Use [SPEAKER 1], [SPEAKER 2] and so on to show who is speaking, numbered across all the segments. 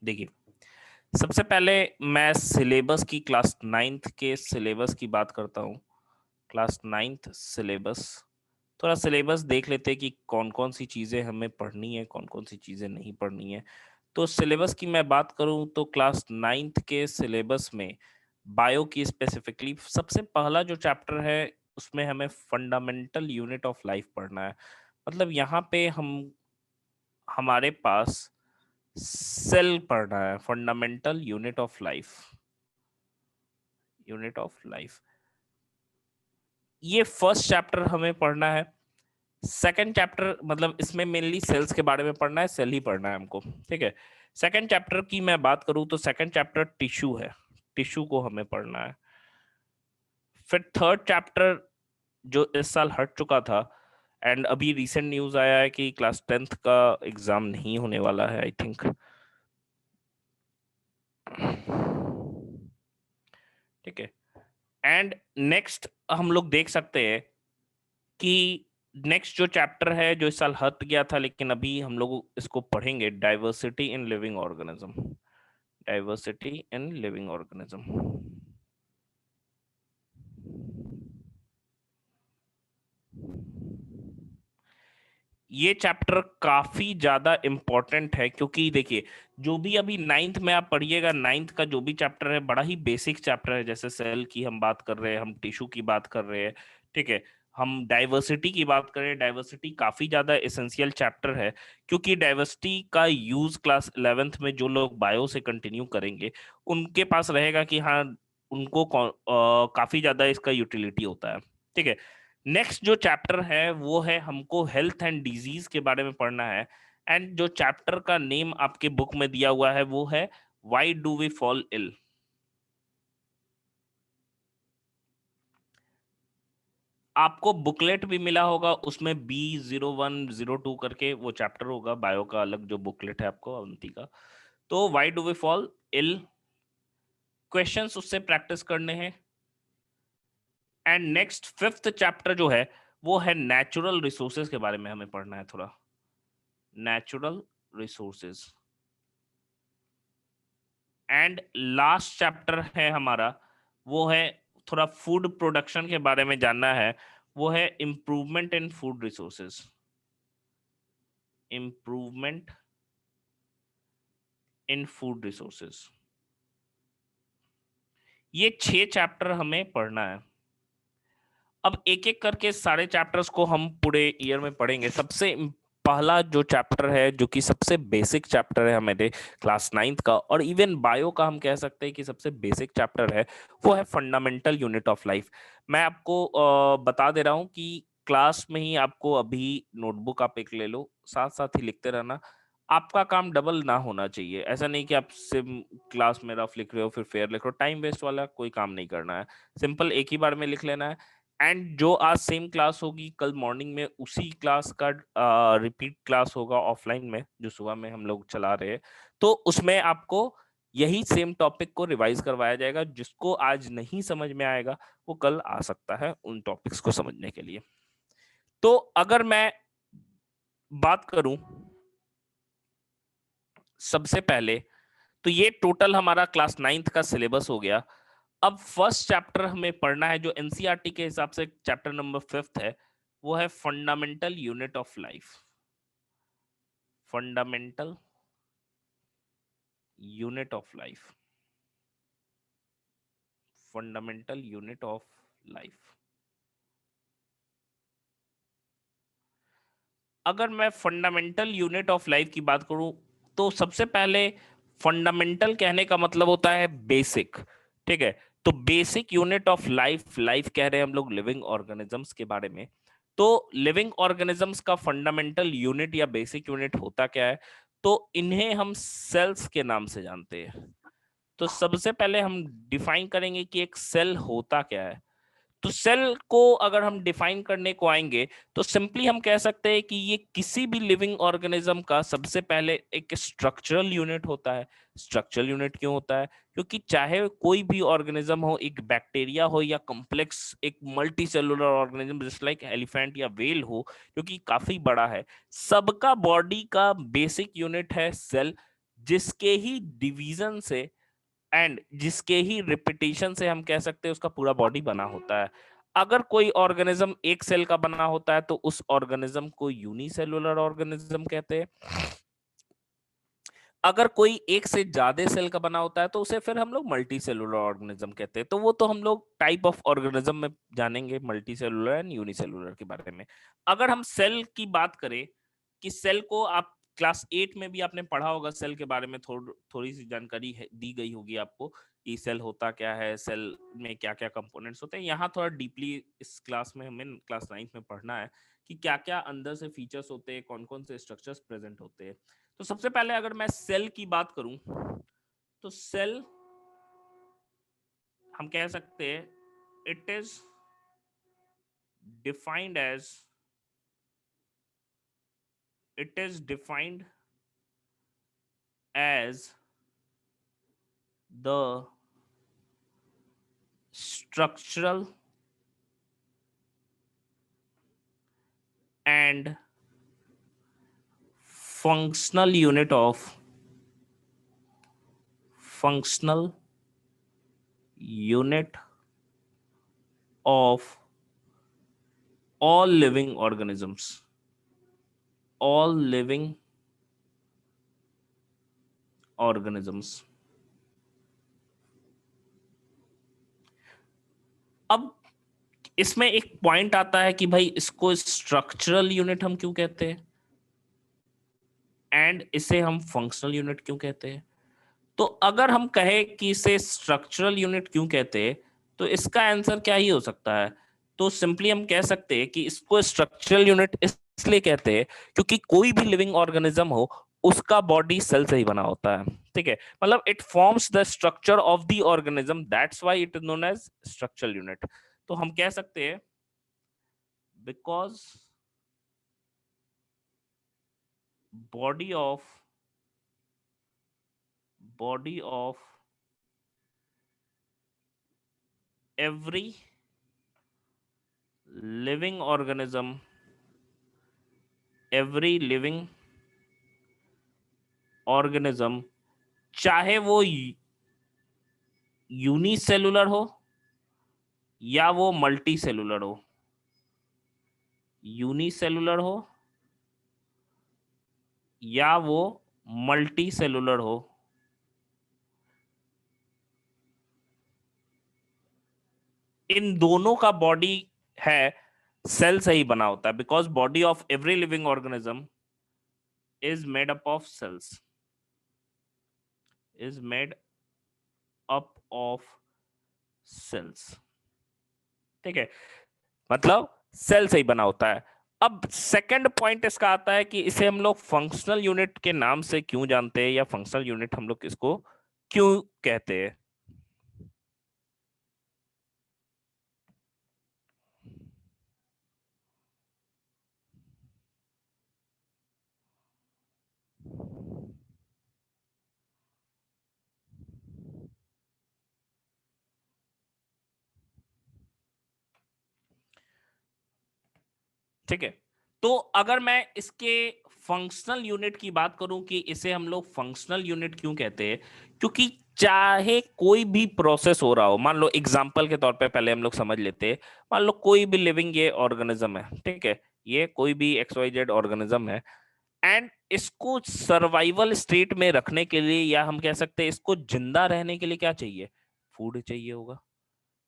[SPEAKER 1] देखिए, सबसे पहले मैं सिलेबस की क्लास 9th के सिलेबस की बात करता हूँ। क्लास 9th सिलेबस, थोड़ा सिलेबस देख लेते हैं कि कौन-कौन सी चीज़ें हमें पढ़नी है, कौन-कौन सी चीज़ें नहीं पढ़नी है। तो सिलेबस की मैं बात करूँ तो क्लास 9th के सिलेबस में बायो की स्पेसिफिकली सबसे पहला जो चैप्टर है, उसमें हमें फंडामेंटल यूनिट ऑफ लाइफ पढ़ना है। मतलब यहाँ पे हमारे पास सेल पढ़ना है, fundamental unit of life, unit of life. ये फर्स्ट चैप्टर हमें पढ़ना है। सेकंड चैप्टर मतलब इसमें मेनली सेल्स के बारे में पढ़ना है, सेल ही पढ़ना है हमको, ठीक है। सेकंड चैप्टर की मैं बात करूं तो सेकंड चैप्टर टिश्यू है, टिश्यू को हमें पढ़ना है। फिर थर्ड चैप्टर जो इस साल हट चुका था एंड अभी रिसेंट न्यूज आया है कि क्लास 10th का एग्जाम नहीं होने वाला है, आई थिंक, ठीक है। एंड नेक्स्ट हम लोग देख सकते हैं कि नेक्स्ट जो चैप्टर है जो इस साल हट गया था लेकिन अभी हम लोग इसको पढ़ेंगे, diversity in living organism, diversity in living organism. ये चैप्टर काफी ज्यादा इंपॉर्टेंट है क्योंकि देखिए, जो भी अभी 9th में आप पढ़िएगा, 9th का जो भी चैप्टर है बड़ा ही बेसिक चैप्टर है। जैसे सेल की हम बात कर रहे हैं, हम टिश्यू की बात कर रहे हैं, ठीक है। हम डाइवर्सिटी की बात करें, डाइवर्सिटी काफी ज्यादा एसेंशियल चैप्टर है क्योंकि डाइवर्सिटी का यूज क्लास 11th में जो लोग बायो से कंटिन्यू करेंगे उनके पास रहेगा कि हाँ, उनको काफी ज्यादा इसका यूटिलिटी होता है, ठीक है। नेक्स्ट जो चैप्टर है वो है, हमको हेल्थ एंड डिजीज के बारे में पढ़ना है। एंड जो चैप्टर का नेम आपके बुक में दिया हुआ है वो है why do we fall ill. आपको बुकलेट भी मिला होगा, उसमें B0102 करके वो चैप्टर होगा, बायो का अलग जो बुकलेट है आपको अवंती का। तो why do we fall ill, questions उससे प्रैक्टिस करने हैं। एंड नेक्स्ट फिफ्थ चैप्टर जो है वो है नेचुरल रिसोर्सेज के बारे में हमें पढ़ना है थोड़ा, natural resources. And last chapter है हमारा, वो है थोड़ा फूड प्रोडक्शन के बारे में जानना है, वो है improvement in food resources, improvement in food resources. ये 6 चैप्टर हमें पढ़ना है। अब एक एक करके सारे चैप्टर्स को हम पूरे ईयर में पढ़ेंगे। सबसे पहला जो चैप्टर है जो कि सबसे बेसिक चैप्टर है हमारे क्लास 9th का, और इवन बायो का हम कह सकते हैं कि सबसे बेसिक चैप्टर है, वो है फंडामेंटल यूनिट ऑफ लाइफ। मैं आपको बता दे रहा हूँ कि क्लास में ही आपको अभी नोटबुक आप एक ले लो, साथ साथ ही लिखते रहना। आपका काम डबल ना होना चाहिए, ऐसा नहीं कि आप सिम क्लास में रफ लिख रहे हो फिर फेयर लिख रहे हो, टाइम वेस्ट वाला कोई काम नहीं करना है। सिंपल एक ही बार में लिख लेना है। एंड जो आज सेम क्लास होगी कल मॉर्निंग में उसी क्लास का रिपीट क्लास होगा ऑफलाइन में, जो सुबह में हम लोग चला रहे हैं। तो उसमें आपको यही सेम टॉपिक को रिवाइज करवाया जाएगा। जिसको आज नहीं समझ में आएगा वो कल आ सकता है उन टॉपिक्स को समझने के लिए। तो अगर मैं बात करूं सबसे पहले, तो ये टोटल हमारा क्लास 9th का सिलेबस हो गया। अब फर्स्ट चैप्टर हमें पढ़ना है जो एनसीईआरटी के हिसाब से चैप्टर नंबर 5th है, वो है fundamental unit of life, fundamental unit of life, fundamental unit of life. अगर मैं फंडामेंटल यूनिट ऑफ लाइफ की बात करूं तो सबसे पहले फंडामेंटल कहने का मतलब होता है बेसिक, ठीक है। तो basic unit of life, life कह रहे हैं हम लोग लिविंग ऑर्गेनिजम्स के बारे में। तो लिविंग ऑर्गेनिजम्स का फंडामेंटल यूनिट या बेसिक यूनिट होता क्या है, तो इन्हें हम सेल्स के नाम से जानते हैं। तो सबसे पहले हम डिफाइन करेंगे कि एक सेल होता क्या है। तो सेल को अगर हम डिफाइन करने को आएंगे तो सिंपली हम कह सकते हैं कि ये किसी भी लिविंग ऑर्गेनिज्म का सबसे पहले एक स्ट्रक्चरल यूनिट होता है। स्ट्रक्चरल यूनिट क्यों होता है? क्योंकि चाहे कोई भी ऑर्गेनिज्म हो, एक बैक्टीरिया हो या कॉम्प्लेक्स एक multi cellular organism just like elephant या वेल हो, क्योंकि काफी बड़ा है, सबका बॉडी का बेसिक यूनिट है सेल। जिसके ही डिवीजन से एंड जिसके ही रिपीटिशन से हम कह सकते हैं उसका पूरा बॉडी बना होता है। अगर कोई ऑर्गेनिज्म एक सेल का बना होता है तो उस ऑर्गेनिज्म को यूनिसेलुलर ऑर्गेनिज्म कहते हैं। अगर कोई एक से ज्यादा सेल का बना होता है तो उसे फिर हम लोग मल्टी सेलुलर ऑर्गेनिज्म कहते हैं। तो वो तो हम लोग टाइप ऑफ ऑर्गेनिज्म में जानेंगे, मल्टी सेलुलर एंड यूनिसेलुलर के बारे में। अगर हम सेल की बात करें कि सेल को आप क्लास 8 में भी आपने पढ़ा होगा, सेल के बारे में थोड़ी सी जानकारी दी गई होगी आपको कि सेल होता क्या है, सेल में क्या क्या कंपोनेंट्स होते हैं। यहाँ थोड़ा डीपली इस क्लास में हमें क्लास 9 में पढ़ना है कि क्या क्या अंदर से फीचर्स होते हैं, कौन कौन से स्ट्रक्चर्स प्रेजेंट होते हैं। तो सबसे पहले अगर मैं सेल की बात करूं तो सेल हम कह सकते हैं it is defined as it is defined as the structural and functional unit of functional unit of all living organisms, all living organisms। अब इसमें एक पॉइंट आता है कि भाई इसको स्ट्रक्चरल यूनिट हम क्यों कहते हैं एंड इसे हम फंक्शनल यूनिट क्यों कहते हैं। तो अगर हम कहें कि इसे स्ट्रक्चरल यूनिट क्यों कहते हैं तो इसका आंसर क्या ही हो सकता है। तो सिंपली हम कह सकते हैं कि इसको स्ट्रक्चरल यूनिट इसलिए कहते हैं क्योंकि कोई भी लिविंग ऑर्गेनिज्म हो उसका बॉडी सेल से ही बना होता है। ठीक है, मतलब it forms the structure of the organism, that's why it is known as structural unit. तो हम कह सकते हैं because body of body of every living organism, every living organism, चाहे वो यूनिसेलुलर हो या वो मल्टी सेलुलर हो, यूनिसेलुलर हो या वो मल्टी सेलुलर हो, इन दोनों का बॉडी है सेल से ही बना होता है। Because body of every living organism is made up of cells, is made up of cells. ठीक है, मतलब सेल से ही बना होता है। अब सेकंड पॉइंट इसका आता है कि इसे हम लोग फंक्शनल यूनिट के नाम से क्यों जानते हैं या फंक्शनल यूनिट हम लोग इसको क्यों कहते हैं। ठीक है, तो अगर मैं इसके फंक्शनल यूनिट की बात करूं कि इसे हम लोग फंक्शनल यूनिट क्यों कहते हैं, क्योंकि चाहे कोई भी प्रोसेस हो रहा हो, मान लो एग्जांपल के तौर पे पहले हम लोग समझ लेते हैं, मान लो कोई भी लिविंग ये ऑर्गेनिज्म है, ठीक है, ये कोई भी XYZ ऑर्गेनिज्म है एंड इसको सर्वाइवल स्टेट में रखने के लिए या हम कह सकते हैं इसको जिंदा रहने के लिए क्या चाहिए, फूड चाहिए होगा।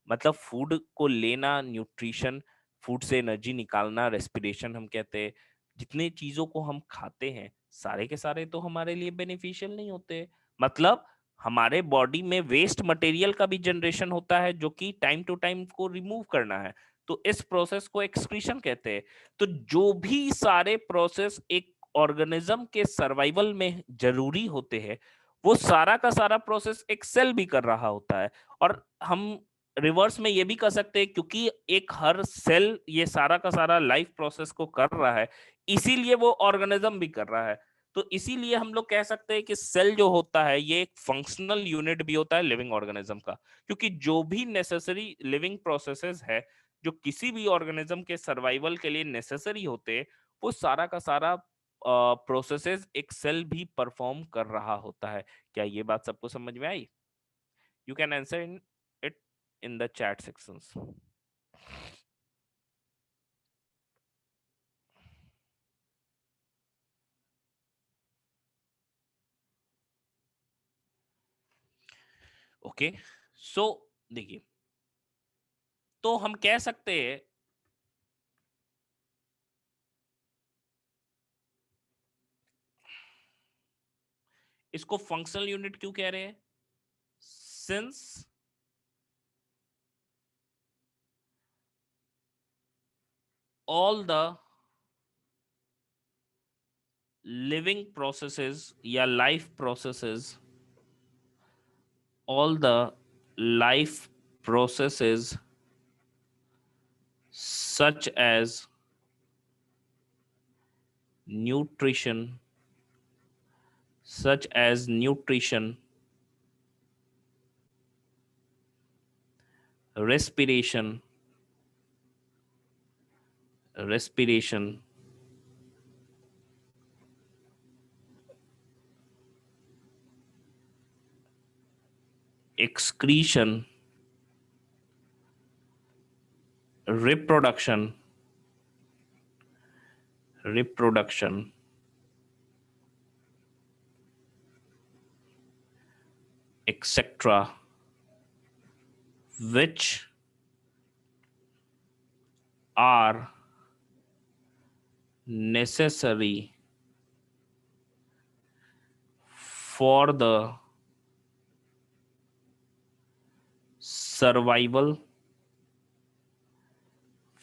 [SPEAKER 1] मतलब फूड को लेना, न्यूट्रिशन, फूड से एनर्जी निकालना, रेस्पिरेशन हम कहते हैं, जितने चीजों को हम खाते हैं सारे के सारे तो हमारे लिए बेनिफिशियल नहीं होते। मतलब हमारे बॉडी में वेस्ट मटेरियल का भी जनरेशन होता है जो कि टाइम टू टाइम को रिमूव करना है, तो इस प्रोसेस को एक्सक्रीशन कहते हैं। तो जो भी सारे प्रोसेस एक ऑर्गेनिज्म के सर्वाइवल में जरूरी होते हैं वो सारा का सारा प्रोसेस एक सेल भी कर रहा होता है। और हम रिवर्स में ये भी कर सकते हैं क्योंकि एक हर सेल ये सारा का सारा लाइफ प्रोसेस को कर रहा है, इसीलिए वो ऑर्गेनिज्म भी कर रहा है। तो इसीलिए हम लोग कह सकते हैं कि सेल जो होता है ये एक फंक्शनल यूनिट भी होता है लिविंग ऑर्गेनिज्म का, क्योंकि जो भी नेसेसरी लिविंग प्रोसेसेस है जो किसी भी ऑर्गेनिज्म के सर्वाइवल के लिए नेसेसरी होते हैं वो सारा का सारा प्रोसेसेस एक सेल भी परफॉर्म कर रहा होता है। क्या ये बात सबको समझ में आई? You can answer in it in the chat sections. Okay, so देखिए, तो हम कह सकते हैं इसको फंक्शनल यूनिट क्यों कह रहे हैं? Since all the living processes या life processes, all the life processes such as nutrition, such as nutrition, respiration, respiration, excretion, reproduction, reproduction, etc., which are necessary for the survival,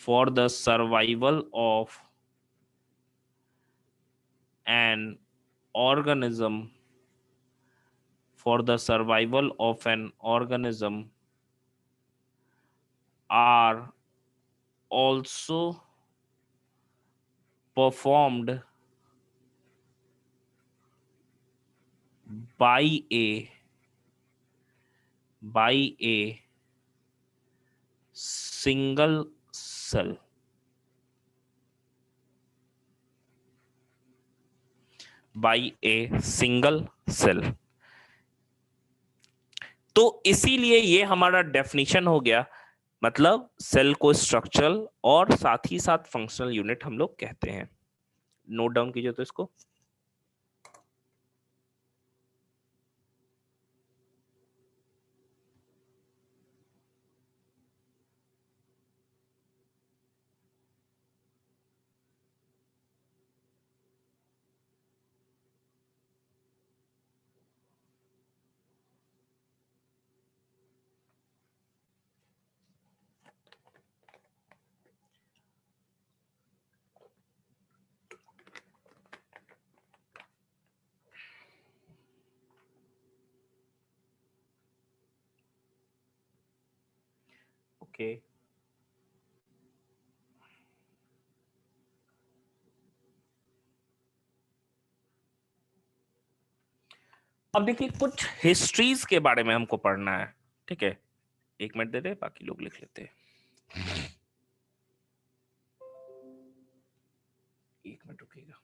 [SPEAKER 1] for the survival of an organism, for the survival of an organism, are also performed by a by a single cell, by a single cell। तो इसीलिए ये हमारा definition हो गया, मतलब cell को structural और साथ ही साथ फंक्शनल यूनिट हम लोग कहते हैं। नोट डाउन कीजिए तो इसको। ओके, अब देखिए कुछ हिस्ट्रीज के बारे में हमको पढ़ना है, ठीक है? एक मिनट दे दे, बाकी लोग लिख लेते हैं। एक मिनट रुकिएगा।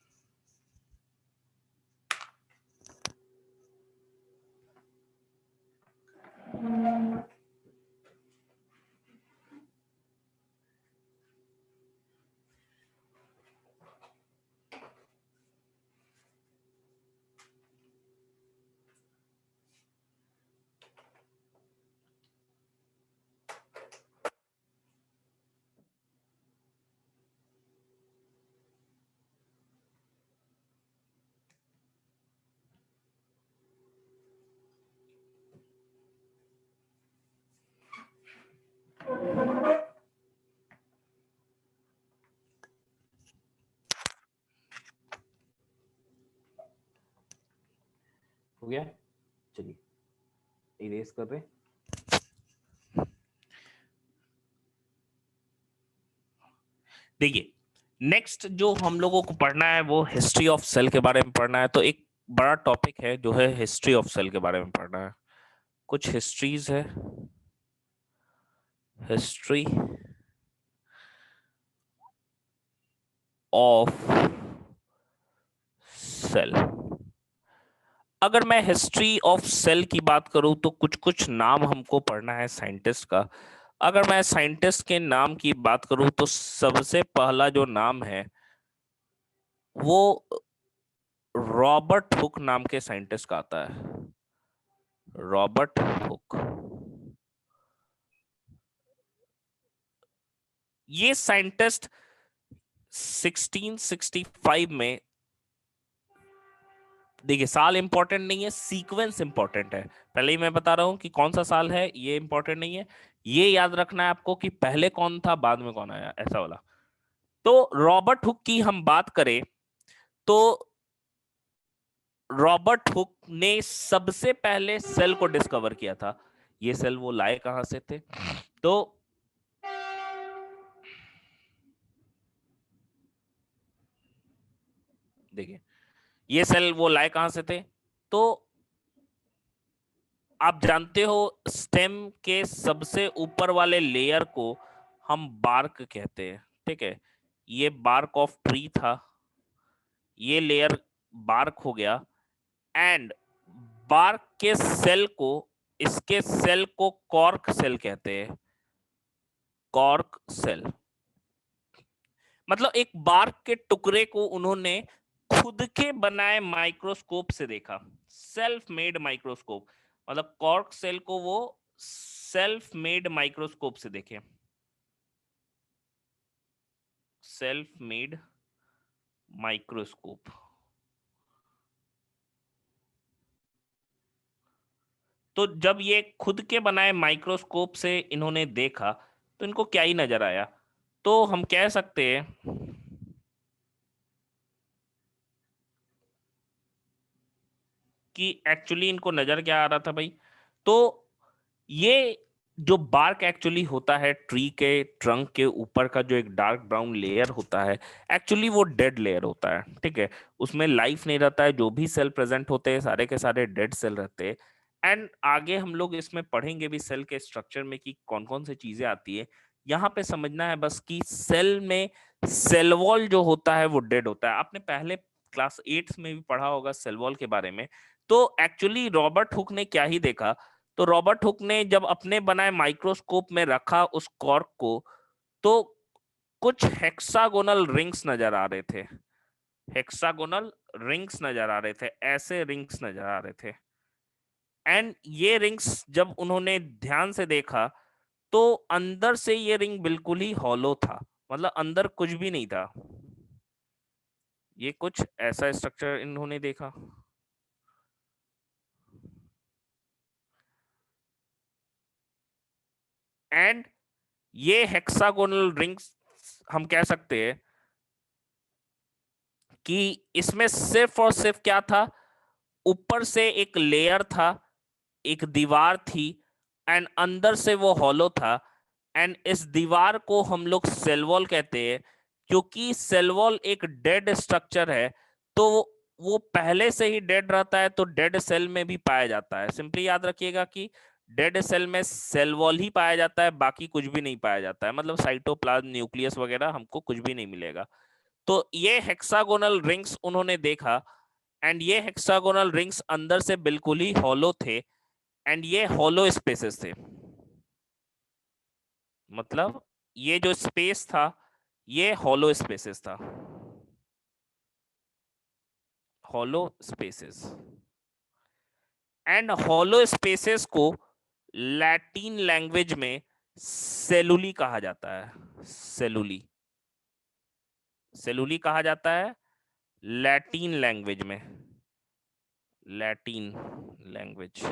[SPEAKER 1] हो गया, चलिए इरेज कर रहे हैं। देखिए, नेक्स्ट जो हम लोगों को पढ़ना है वो हिस्ट्री ऑफ सेल के बारे में पढ़ना है। तो एक बड़ा टॉपिक है जो है हिस्ट्री ऑफ सेल के बारे में पढ़ना है। कुछ हिस्ट्रीज है, हिस्ट्री ऑफ सेल। अगर मैं हिस्ट्री ऑफ सेल की बात करूं तो कुछ कुछ नाम हमको पढ़ना है साइंटिस्ट का। अगर मैं साइंटिस्ट के नाम की बात करूं तो सबसे पहला जो नाम है वो रॉबर्ट हुक नाम के साइंटिस्ट का आता है। Robert Hooke. ये साइंटिस्ट 1665 में, देखिए साल इंपॉर्टेंट नहीं है, सीक्वेंस इंपॉर्टेंट है। पहले ही मैं बता रहा हूं कि कौन सा साल है ये इंपॉर्टेंट नहीं है। ये याद रखना है आपको कि पहले कौन था बाद में कौन आया, ऐसा वाला। तो रॉबर्ट हुक की हम बात करें तो रॉबर्ट हुक ने सबसे पहले सेल को डिस्कवर किया था। ये सेल वो लाए कहां से थे? तो देखिए ये सेल वो लाए कहां से थे। तो आप जानते हो स्टेम के सबसे ऊपर वाले लेयर को हम बार्क कहते हैं, ठीक है। ये बार्क ऑफ ट्री था, ये लेयर बार्क हो गया। एंड बार्क के सेल को, इसके सेल को कॉर्क सेल कहते हैं। कॉर्क सेल मतलब एक बार्क के टुकड़े को उन्होंने खुद के बनाए माइक्रोस्कोप से देखा। सेल्फ मेड माइक्रोस्कोप, मतलब कॉर्क सेल को वो सेल्फ मेड माइक्रोस्कोप से देखे। Self made microscope. तो जब ये खुद के बनाए माइक्रोस्कोप से इन्होंने देखा तो इनको क्या ही नजर आया। तो हम कह सकते हैं कि एक्चुअली इनको नजर क्या आ रहा था भाई। तो ये जो बार्क एक्चुअली होता है ट्री के ट्रंक के ऊपर का जो एक डार्क ब्राउन लेयर होता है, एक्चुअली वो डेड लेयर होता है, ठीक है। उसमें लाइफ नहीं रहता है, जो भी सेल प्रेजेंट होते हैं सारे के सारे डेड सेल रहते हैं। एंड आगे हम लोग इसमें पढ़ेंगे भी सेल के स्ट्रक्चर में कि कौन कौन सी चीजें आती है। यहाँ पे समझना है बस कि सेल में सेल वॉल जो होता है वो डेड होता है। आपने पहले क्लास 8 में भी पढ़ा होगा सेल वॉल के बारे में। तो एक्चुअली रॉबर्ट हुक ने क्या ही देखा। तो रॉबर्ट हुक ने जब अपने बनाए माइक्रोस्कोप में रखा उस कॉर्क को, तो कुछ हेक्सागोनल रिंग्स नजर आ रहे थे। हेक्सागोनल रिंग्स नजर आ रहे थे, ऐसे रिंग्स नजर आ रहे थे। एंड ये रिंग्स जब उन्होंने ध्यान से देखा तो अंदर से ये रिंग बिल्कुल ही हॉलो था, मतलब अंदर कुछ भी नहीं था। ये कुछ ऐसा स्ट्रक्चर इन्होंने देखा। एंड ये हेक्सागोनल रिंग्स हम कह सकते हैं कि इसमें सिर्फ और सिर्फ क्या था, ऊपर से एक लेयर था, एक दीवार थी, एंड अंदर से वो हॉलो था। एंड इस दीवार को हम लोग सेल वॉल कहते हैं, क्योंकि सेल वॉल एक डेड स्ट्रक्चर है। तो वो पहले से ही डेड रहता है, तो डेड सेल में भी पाया जाता है। सिंपली याद रखिएगा कि डेड सेल में सेल वॉल ही पाया जाता है, बाकी कुछ भी नहीं पाया जाता है, मतलब साइटोप्लाज्म न्यूक्लियस वगैरह हमको कुछ भी नहीं मिलेगा। तो ये हेक्सागोनल रिंग्स उन्होंने देखा। एंड ये हेक्सागोनल रिंग्स अंदर से बिल्कुल ही हॉलो थे। एंड ये हॉलो स्पेसेस थे, मतलब ये जो स्पेस था ये हॉलो स्पेसेस था। Hollow spaces. And hollow spaces को लैटिन लैंग्वेज में सेलुली कहा जाता है। सेलुली। सेलुली कहा जाता है लैटिन लैंग्वेज में। Latin language.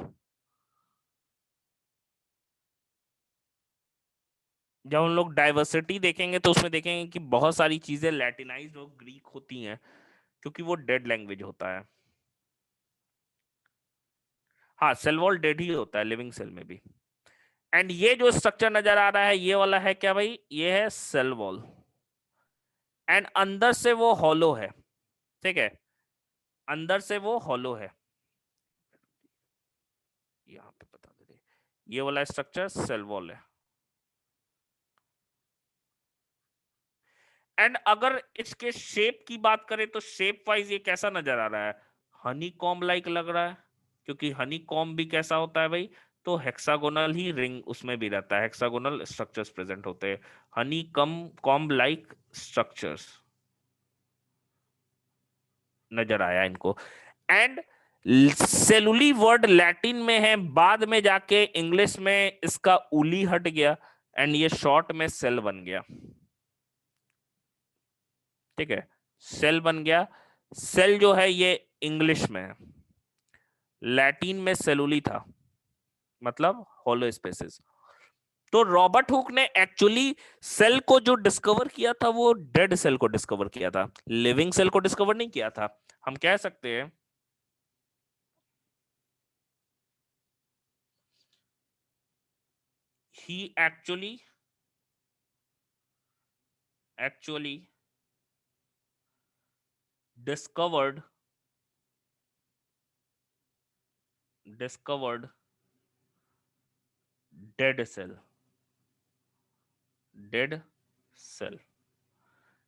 [SPEAKER 1] जब हम लोग डाइवर्सिटी देखेंगे तो उसमें देखेंगे कि बहुत सारी चीजें लैटिनाइज्ड और ग्रीक होती हैं, क्योंकि वो डेड लैंग्वेज होता है। हाँ, सेल वॉल डेड ही होता है लिविंग सेल में भी। एंड ये जो स्ट्रक्चर नजर आ रहा है ये वाला है क्या भाई, ये है सेल वॉल। एंड अंदर से वो हॉलो है, ठीक है। अंदर से वो हॉलो है। यहाँ पे बता दे, ये वाला स्ट्रक्चर सेल वॉल है। एंड अगर इसके शेप की बात करें तो शेप वाइज ये कैसा नजर आ रहा है, हनी कॉम्ब लाइक लग रहा है, क्योंकि हनी कॉम्ब भी कैसा होता है भाई, तो हेक्सागोनल ही रिंग उसमें भी रहता है, हेक्सागोनल स्ट्रक्चर्स प्रेजेंट होते हैं, हनी कम कॉम्ब लाइक स्ट्रक्चर्स नजर आया इनको। एंड सेलुली वर्ड लैटिन में है, बाद में जाके इंग्लिश में इसका उली हट गया एंड ये शॉर्ट में सेल बन गया। ठीक है, सेल बन गया। सेल जो है ये इंग्लिश में है, लैटिन में सेलुली था, मतलब होलो स्पेसेस। तो रॉबर्ट हुक ने एक्चुअली सेल को जो डिस्कवर किया था वो डेड सेल को डिस्कवर किया था, लिविंग सेल को डिस्कवर नहीं किया था। हम कह सकते हैं ही actually discovered discovered dead cell, dead cell.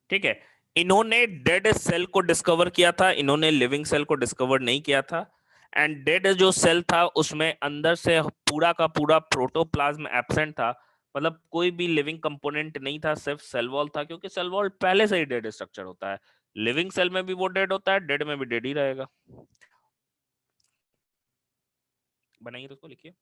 [SPEAKER 1] ठीक है, इन्होंने डेड सेल को डिस्कवर किया था, इन्होंने लिविंग सेल को डिस्कवर नहीं किया था। एंड डेड जो सेल था उसमें अंदर से पूरा का पूरा प्रोटोप्लाज्म एब्सेंट था, मतलब कोई भी लिविंग कंपोनेंट नहीं था, सिर्फ सेल वॉल था, क्योंकि सेल वॉल पहले से ही डेड स्ट्रक्चर होता है। लिविंग सेल में भी वो डेड होता है, डेड में भी डेड ही रहेगा। बनाइए तो उसको, लिखिए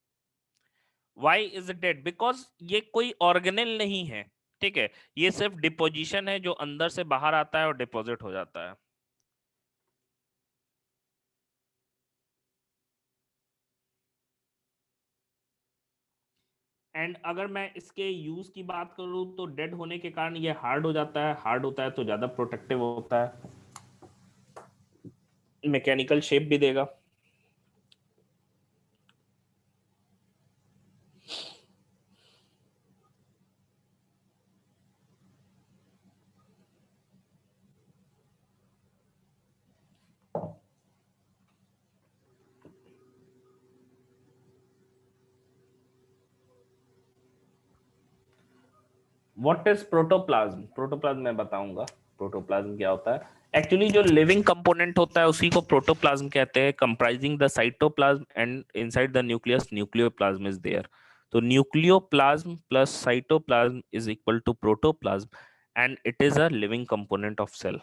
[SPEAKER 1] वाई इज डेड, बिकॉज ये कोई ऑर्गेनेल नहीं है। ठीक है, ये सिर्फ डिपोजिशन है जो अंदर से बाहर आता है और डिपॉजिट हो जाता है। एंड अगर मैं इसके यूज की बात करूं तो डेड होने के कारण ये हार्ड हो जाता है, हार्ड होता है तो ज्यादा प्रोटेक्टिव होता है, मैकेनिकल शेप भी देगा। व्हाट इज प्रोटोप्लाज्म, प्रोटोप्लाज्म मैं बताऊंगा प्रोटोप्लाज्म क्या होता है। एक्चुअली जो लिविंग कंपोनेंट होता है उसी को प्रोटोप्लाज्म कहते हैं, comprising the cytoplasm and inside the nucleus nucleoplasm is there. तो nucleoplasm plus cytoplasm is equal to protoplasm and it is a living component of cell.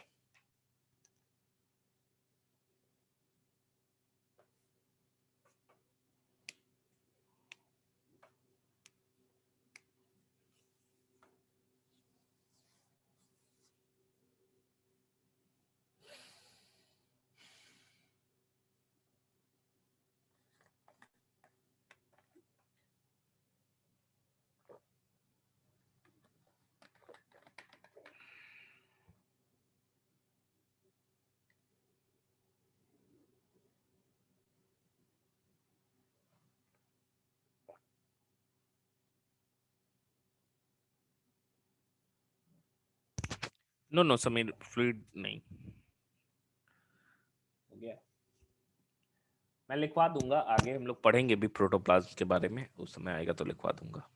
[SPEAKER 1] No no Sameer, fluid नहीं। हो गया, मैं लिखवा दूंगा, आगे हम लोग पढ़ेंगे भी प्रोटोप्लाज्म के बारे में, उस समय आएगा तो लिखवा दूंगा।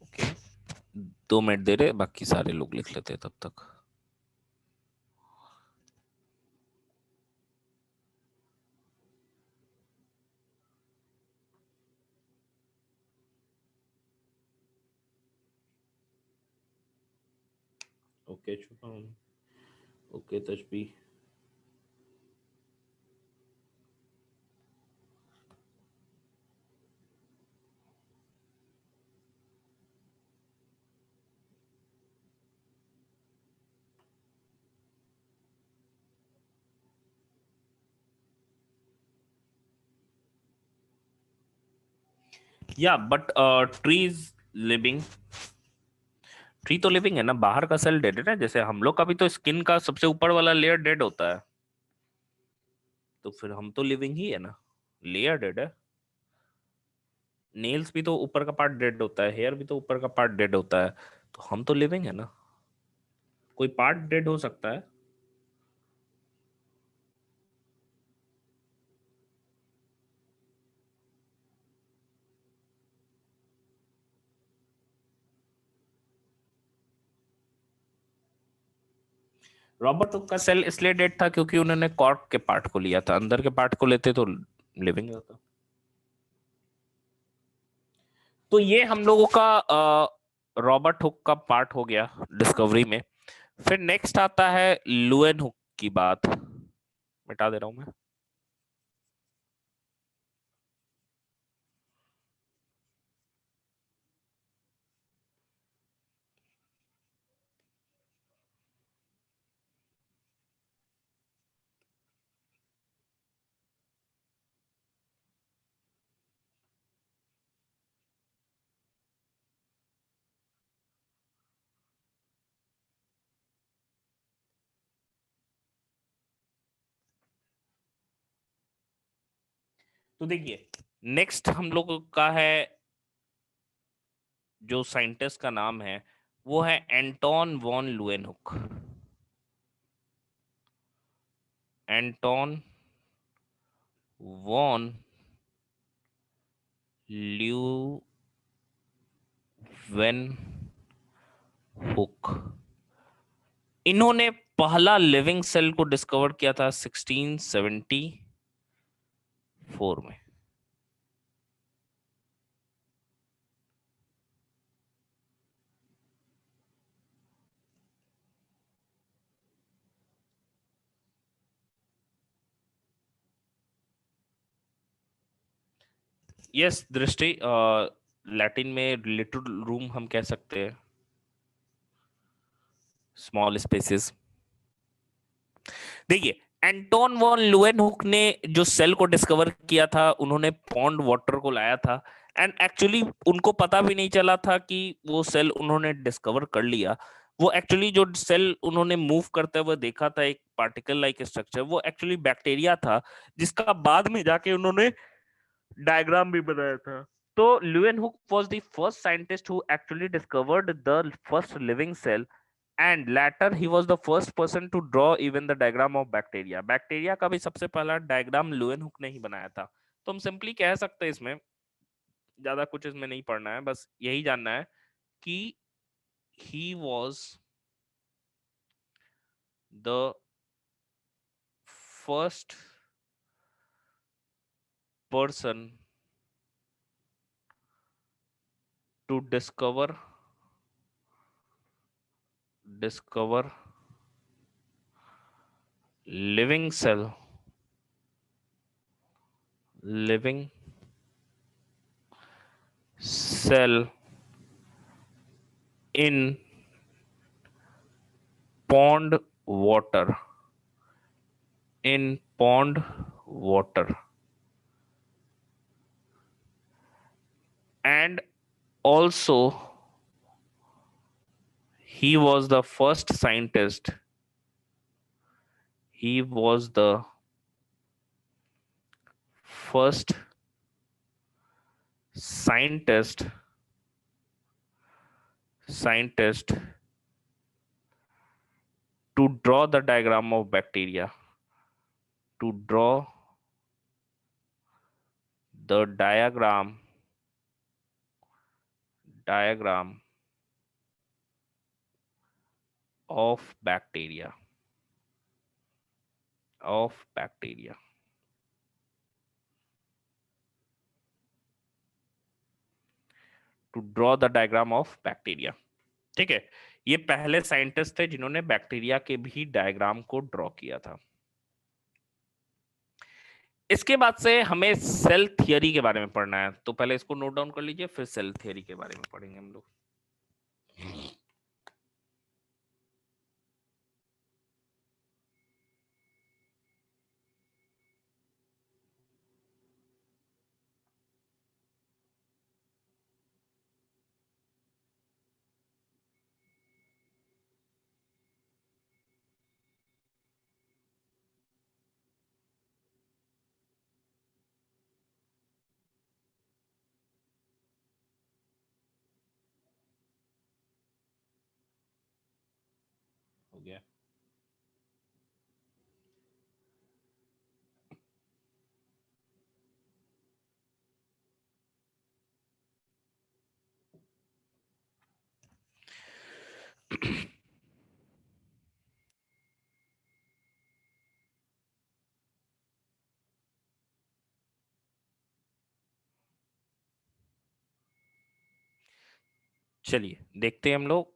[SPEAKER 1] ओके, 2 मिनट दे रहे, बाकी सारे लोग लिख लेते हैं तब तक। ओके शुभम, ओके तशबी। Yeah, but trees living, free तो लिविंग है ना, बाहर का सेल डेड है ना, जैसे हम लोग का भी तो स्किन का सबसे ऊपर वाला लेयर डेड होता है, तो फिर हम तो लिविंग ही है ना, लेयर डेड है। नेल्स भी तो ऊपर का पार्ट डेड होता है, हेयर भी तो ऊपर का पार्ट डेड होता है, तो हम तो लिविंग है ना, कोई पार्ट डेड हो सकता है। रॉबर्ट हुक का सेल इसलिए डेड था क्योंकि उन्होंने कॉर्क के पार्ट को लिया था, अंदर के पार्ट को लेते तो लिविंग होता। तो ये हम लोगों का रॉबर्ट हुक का पार्ट हो गया डिस्कवरी में। फिर नेक्स्ट आता है लुएन हुक की बात, मिटा दे रहा हूं मैं। तो देखिए, नेक्स्ट हम लोगों का है, जो साइंटिस्ट का नाम है वो है Anton von लुएनहुक। Anton von Leeuwenhoek, इन्होंने पहला लिविंग सेल को डिस्कवर किया था 1674 में। यस दृष्टि, लैटिन में लिटिल रूम हम कह सकते हैं, स्मॉल स्पेसेस। देखिए, एंटोन वॉन लुएनहुक ने जो सेल को डिस्कवर किया था, उन्होंने पॉन्ड वाटर को लाया था, एंड एक्चुअली उनको पता भी नहीं चला था कि वो सेल उन्होंने डिस्कवर कर लिया। वो एक्चुअली जो सेल उन्होंने मूव करते हुए देखा था, एक पार्टिकल लाइक स्ट्रक्चर, वो एक्चुअली बैक्टीरिया था, जिसका बाद में जाके उन्होंने डायग्राम भी बनाया था। तो ल्यूएनहुक was the first scientist who actually discovered the first living cell, and later he was the first person to draw even the diagram of bacteria। Bacteria का भी सबसे पहला डायग्राम ल्यूएनहुक ने ही बनाया था। तो हम सिंपली कह सकते हैं, इसमें ज्यादा कुछ इसमें नहीं पढ़ना है, बस यही जानना है कि he was the first person to discover living living cell in pond water, in pond water, and also he was the first scientist, he was the first scientist scientist to draw the diagram of bacteria, to draw the diagram of bacteria, of bacteria, to draw the diagram of bacteria। ठीक है, ये पहले scientist थे जिन्होंने bacteria के भी diagram को draw किया था। इसके बाद से हमें सेल थियरी के बारे में पढ़ना है, तो पहले इसको नोट डाउन कर लीजिए, फिर सेल थियरी के बारे में पढ़ेंगे हम लोग। गया। चलिए देखते हैं हम लोग।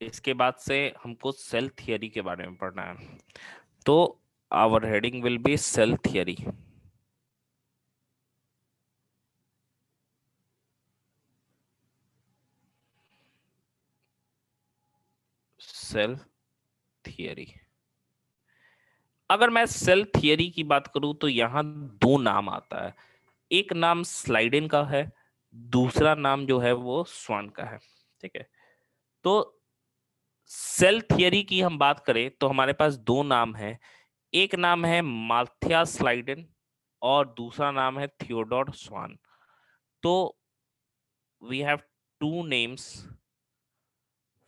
[SPEAKER 1] इसके बाद से हमको सेल थियरी के बारे में पढ़ना है, तो our heading will be cell theory. Cell theory. अगर मैं सेल थियरी की बात करूं तो यहां दो नाम आता है। एक नाम स्लाइडेन का है, दूसरा नाम जो है वो स्वान का है। ठीक है, तो सेल थियरी की हम बात करें तो हमारे पास दो नाम है। एक नाम है माथियास स्लाइडेन और दूसरा नाम है थियोडोर स्वान। तो we have two names.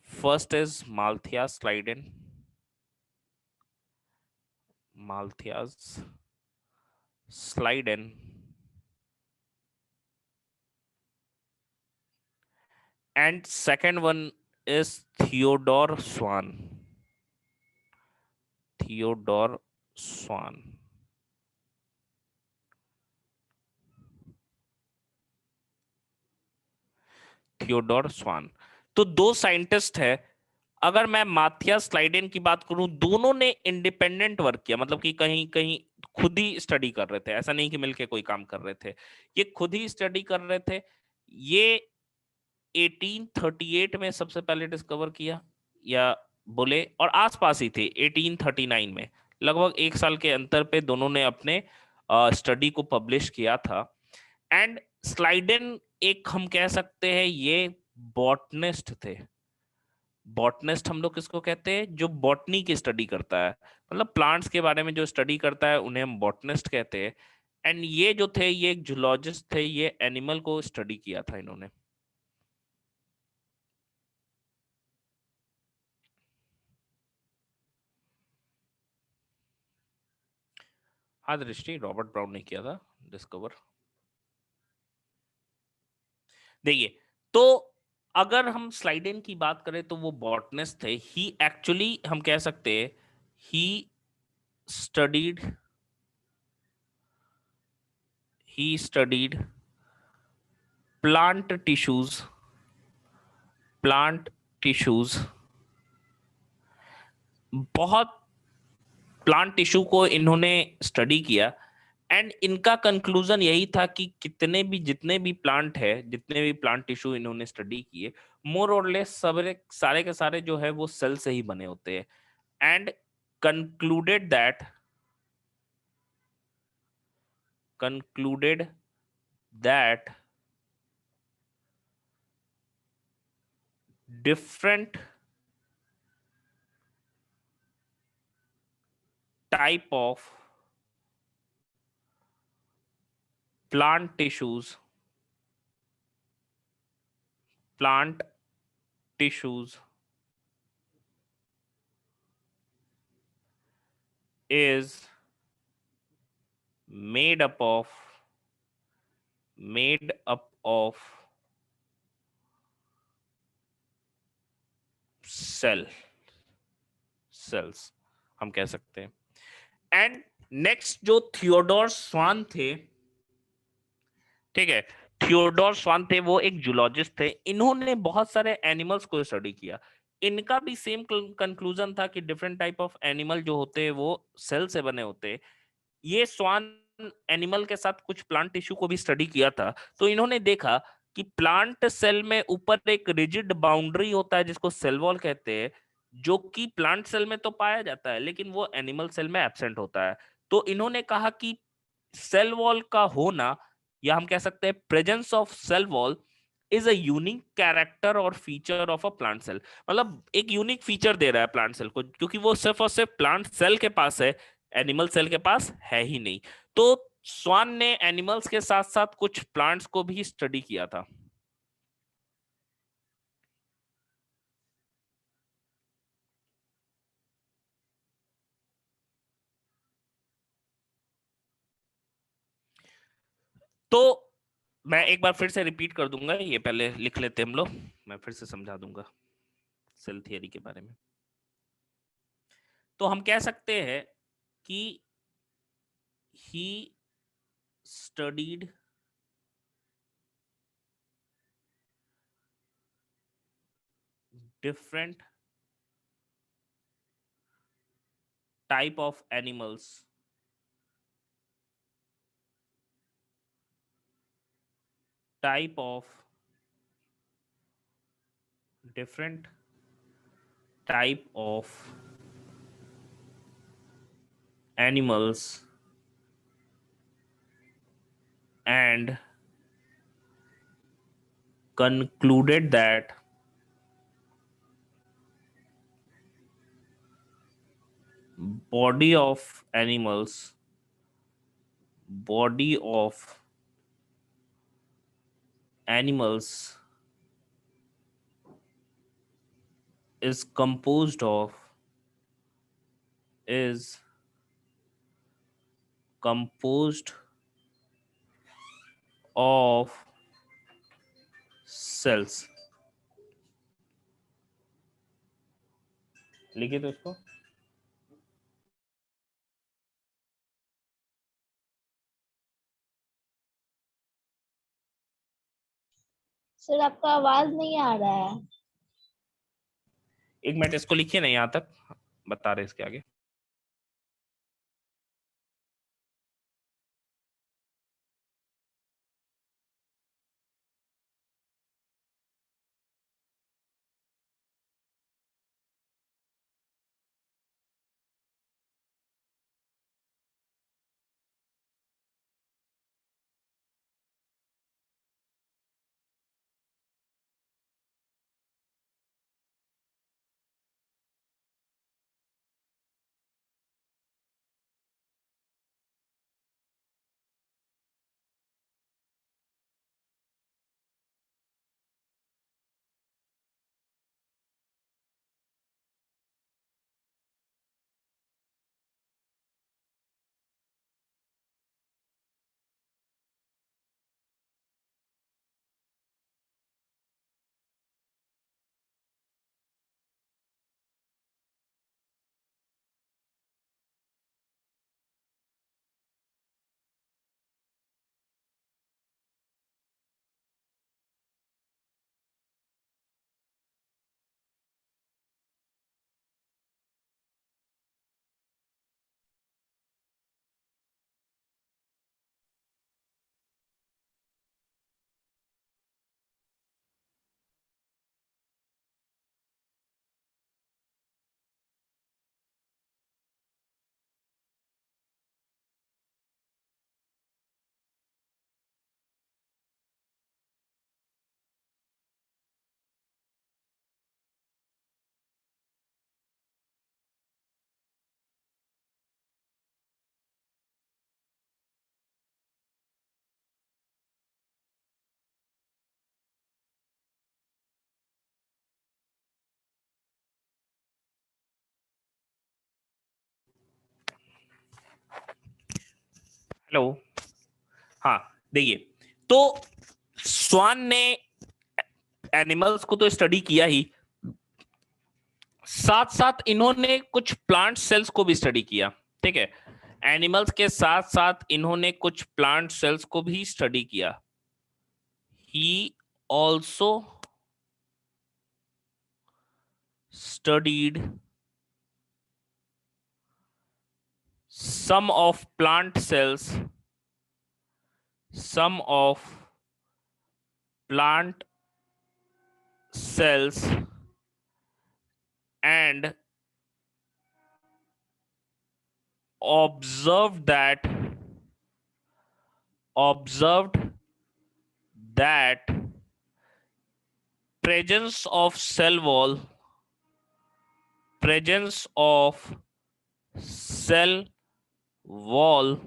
[SPEAKER 1] First is Matthias Schleiden, Matthias Schleiden, and second one is Theodore Swan. Theodore Swan. Theodore Swan. तो दो साइंटिस्ट है। अगर मैं माथियास स्लाइडेन की बात करूं, दोनों ने इंडिपेंडेंट वर्क किया, मतलब कि कहीं कहीं खुद ही स्टडी कर रहे थे, ऐसा नहीं कि मिलके कोई काम कर रहे थे, ये खुद ही स्टडी कर रहे थे। ये 1838 में सबसे पहले डिस्कवर किया, या बोले और आसपास ही थे 1839 में। लगभग एक साल के अंतर पे दोनों ने अपने स्टडी को पब्लिश किया था। एंड स्लाइडेन एक हम कह सकते हैं ये बॉटनिस्ट थे। बॉटनिस्ट हम लोग किसको कहते हैं? जो बॉटनी की स्टडी करता है, मतलब प्लांट्स के बारे में जो स्टडी करता है उन्हें हम बॉटनिस्ट कहते हैं। एंड ये जो थे ये एक जूलॉजिस्ट थे, ये एनिमल को स्टडी किया था इन्होंने। हाँ दृष्टि, रॉबर्ट ब्राउन ने किया था डिस्कवर। देखिए, तो अगर हम स्लाइडेन की बात करें तो वो बॉटनिस्ट थे। ही एक्चुअली हम कह सकते हैं he studied he studied plant tissues, plant tissues, बहुत प्लांट टिश्यू को इन्होंने स्टडी किया। एंड इनका कंक्लूजन यही था कि जितने भी प्लांट है, जितने भी प्लांट टिश्यू इन्होंने स्टडी किए, मोर और लेस सारे के सारे जो है वो सेल से ही बने होते हैं। And concluded that concluded that different type of plant tissues plant tissues is made up of made up of cell cells हम कह सकते हैं। एंड नेक्स्ट जो थियोडोर स्वान थे, ठीक है, थियोडोर स्वान थे, वो एक जूलॉजिस्ट थे। इन्होंने बहुत सारे एनिमल्स को स्टडी किया। इनका भी सेम कंक्लूजन था कि डिफरेंट टाइप ऑफ एनिमल जो होते हैं वो सेल से बने होते हैं। ये स्वान एनिमल के साथ कुछ प्लांट टिश्यू को भी स्टडी किया था। तो इन्होंने देखा कि प्लांट सेल में ऊपर एक रिजिड बाउंड्री होता है जिसको सेल वॉल कहते हैं, जो कि प्लांट सेल में तो पाया जाता है लेकिन वो एनिमल सेल में एब्सेंट होता है। तो इन्होंने कहा कि सेल वॉल का होना, या हम कह सकते हैं presence of cell wall is a unique character और feature of a plant cell. मतलब एक यूनिक फीचर दे रहा है प्लांट सेल को, क्योंकि वो सिर्फ और सिर्फ प्लांट सेल के पास है, एनिमल सेल के पास है ही नहीं। तो स्वान ने एनिमल्स के साथ साथ कुछ प्लांट्स को भी स्टडी किया था। तो मैं एक बार फिर से रिपीट कर दूंगा, ये पहले लिख लेते हैं हम लोग, मैं फिर से समझा दूंगा सेल थियरी के बारे में। तो हम कह सकते हैं कि he studied different type of animals, type of different type of animals and concluded that body of animals, body of animals is composed of, is composed of cells। लिखिए तो इसको।
[SPEAKER 2] सर आपका आवाज नहीं आ रहा है।
[SPEAKER 1] एक मिनट, इसको लिखिए ना, यहां तक बता रहे इसके आगे। हेलो। हाँ, देखिए, तो स्वान ने एनिमल्स को तो स्टडी किया ही, साथ साथ इन्होंने कुछ प्लांट सेल्स को भी स्टडी किया। ठीक है, एनिमल्स के साथ साथ इन्होंने कुछ प्लांट सेल्स को भी स्टडी किया। He also studied some of plant cells, some of plant cells and observed that observed that presence of cell wall, presence of cell wall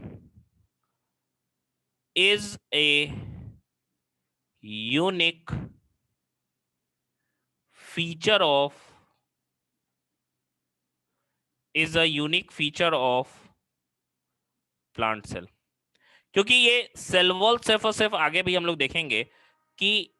[SPEAKER 1] is a unique feature of, is a unique feature of plant cell। क्योंकि ये cell wall सिर्फ और सिर्फ, आगे भी हम लोग देखेंगे कि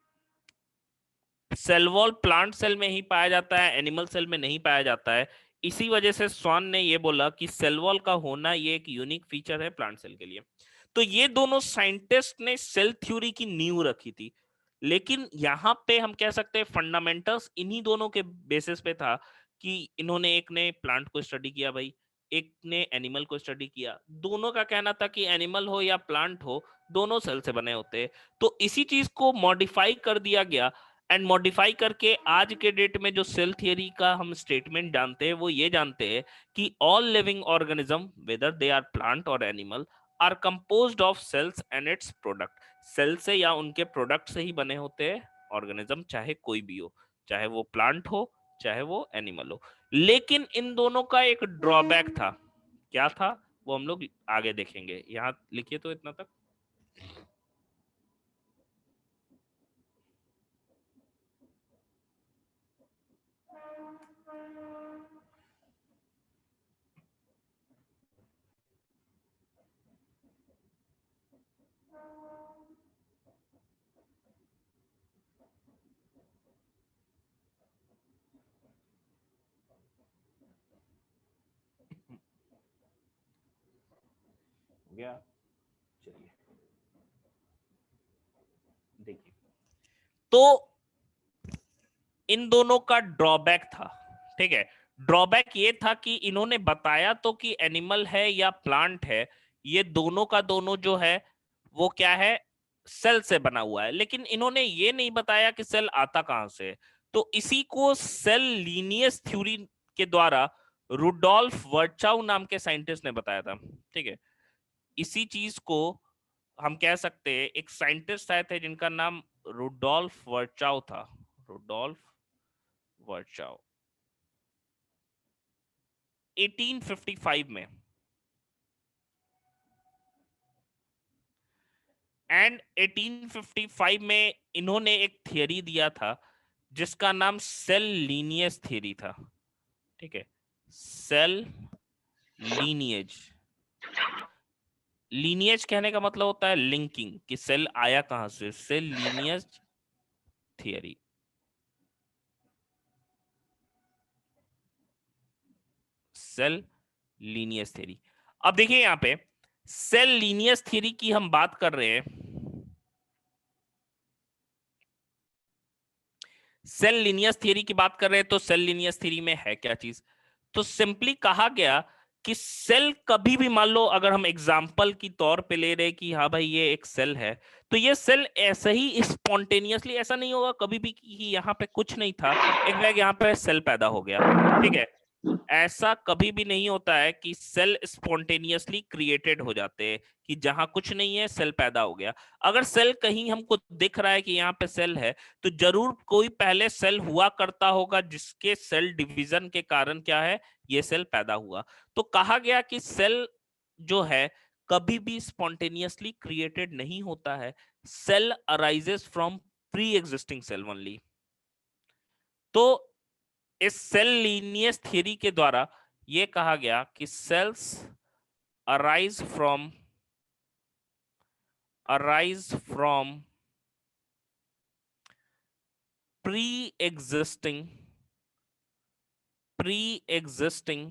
[SPEAKER 1] सेल वॉल प्लांट सेल में ही पाया जाता है, एनिमल सेल में नहीं पाया जाता है। इसी वजह से स्वान ने ये बोला कि सेल वॉल का होना ये एक यूनिक फीचर है प्लांट सेल के लिए। तो ये दोनों साइंटिस्ट ने सेल थ्योरी की नींव रखी थी। लेकिन यहाँ पे हम कह सकते हैं फंडामेंटल्स इन्हीं दोनों के बेसिस पे था कि इन्होंने, एक ने प्लांट को स्टडी किया भाई, एक ने एनिमल को स्टडी किया। दोनों का कहना था कि एनिमल हो या प्लांट हो, दोनों सेल से बने होते हैं। तो इसी चीज को मॉडिफाई कर दिया गया, एंड मॉडिफाई करके आज के डेट में जो सेल थियरी का हम स्टेटमेंट जानते हैं वो ये जानते हैं कि all living organism whether they are plant और animal are composed of cells and its product. Cell से या उनके प्रोडक्ट से ही बने होते हैं ऑर्गेनिज्म, चाहे कोई भी हो, चाहे वो प्लांट हो चाहे वो एनिमल हो। लेकिन इन दोनों का एक ड्रॉबैक था। क्या था वो हम लोग आगे देखेंगे। यहाँ लिखिए तो इतना तक। गया, चलिए देखिए। तो इन दोनों का ड्रॉबैक था, ठीक है। ड्रॉबैक ये था कि इन्होंने बताया तो कि एनिमल है या प्लांट है, ये दोनों का दोनों जो है वो क्या है, सेल से बना हुआ है। लेकिन इन्होंने ये नहीं बताया कि सेल आता कहां से है। तो इसी को सेल लीनियस थ्योरी के द्वारा रुडोल्फ वर्चाउ नाम के साइंटिस्ट ने बताया था, ठीक है। इसी चीज को हम कह सकते हैं, एक साइंटिस्ट आए थे जिनका नाम रुडोल्फ वर्चाउ था, रुडोल्फ वर्चाउ, 1855 में। एंड 1855 में इन्होंने एक थियरी दिया था जिसका नाम सेल लीनियस थियरी था, ठीक है। सेल लीनियज, लीनियज कहने का मतलब होता है लिंकिंग, कि सेल आया कहां से, cell lineage theory. Cell lineage theory. अब देखिए यहां पे सेल लीनियस थियरी की हम बात कर रहे हैं। सेल लीनियस थियरी की बात कर रहे हैं, तो सेल लीनियस थियरी में है क्या चीज। तो सिंपली कहा गया कि सेल कभी भी, मान लो अगर हम एग्जाम्पल की तौर पे ले रहे कि हाँ भाई ये एक सेल है, तो ये सेल ऐसे ही स्पॉन्टेनियसली, ऐसा नहीं होगा कभी भी कि यहाँ पे कुछ नहीं था, एक बैग यहाँ पे सेल पैदा हो गया, ठीक है। ऐसा कभी भी नहीं होता है कि सेल स्पॉन्टेनियसली क्रिएटेड हो जाते हैं, कि जहां कुछ नहीं है सेल पैदा हो गया। अगर सेल कहीं हमको दिख रहा है कि यहाँ पे सेल है, तो जरूर कोई पहले सेल हुआ करता होगा जिसके सेल डिवीजन के कारण क्या है, ये सेल पैदा हुआ। तो कहा गया कि सेल जो है कभी भी स्पॉन्टेनियसली क्रिएटेड नहीं होता है, cell arises from pre existing cell only. तो इस सेल लीनियस थ्योरी के द्वारा यह कहा गया कि cells arise from arise from pre-existing pre-existing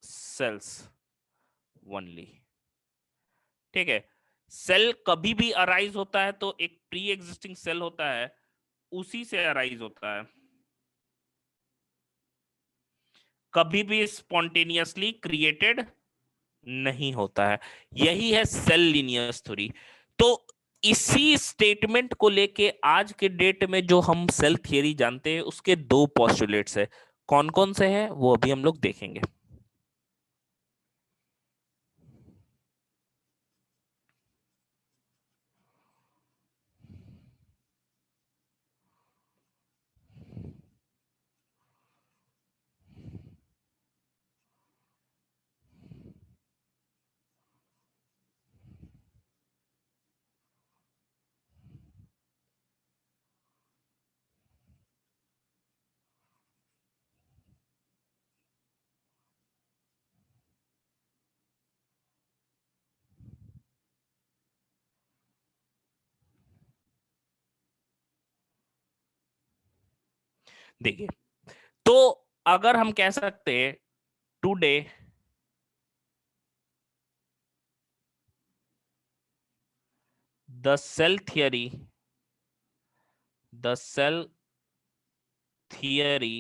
[SPEAKER 1] cells only, ठीक है। सेल कभी भी अराइज होता है तो एक प्री एग्जिस्टिंग सेल होता है, उसी से अराइज होता है, कभी भी स्पॉन्टेनियसली क्रिएटेड नहीं होता है। यही है सेल लीनियस थ्योरी। तो इसी स्टेटमेंट को लेके आज के डेट में जो हम सेल थियरी जानते हैं उसके दो पोस्टुलेट्स है। कौन कौन से हैं वो अभी हम लोग देखेंगे। देखिए, तो अगर हम कह सकते हैं today the cell theory, the cell theory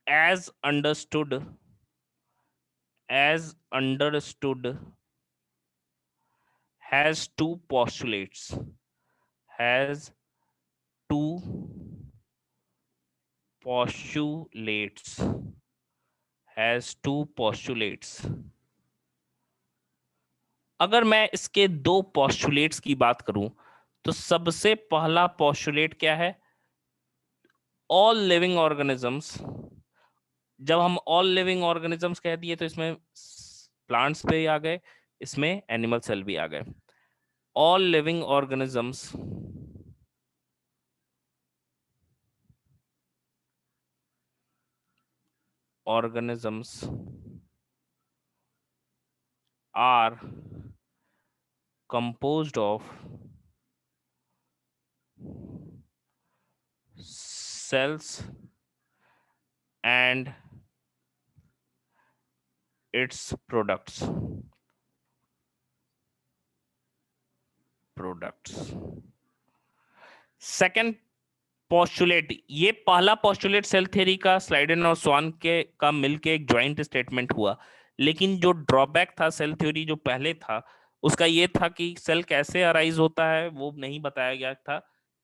[SPEAKER 1] as understood as understood has two postulates, has two postulates, has two postulates। अगर मैं इसके दो पोस्टुलेट्स की बात करूं तो सबसे पहला पोस्टुलेट क्या है? All living organisms. जब हम ऑल लिविंग ऑर्गेनिजम्स कह दिए तो इसमें प्लांट्स भी आ गए, इसमें एनिमल सेल भी आ गए। All living organisms organisms are composed of cells and its products। Second postulate, ये पहला पोस्टुलेट सेल थ्योरी का स्लाइडेन और स्वान के का मिलके एक ज्वाइंट स्टेटमेंट हुआ, लेकिन जो ड्रॉबैक था सेल थ्योरी जो पहले था उसका ये था कि सेल कैसे अराइज होता है वो नहीं बताया गया था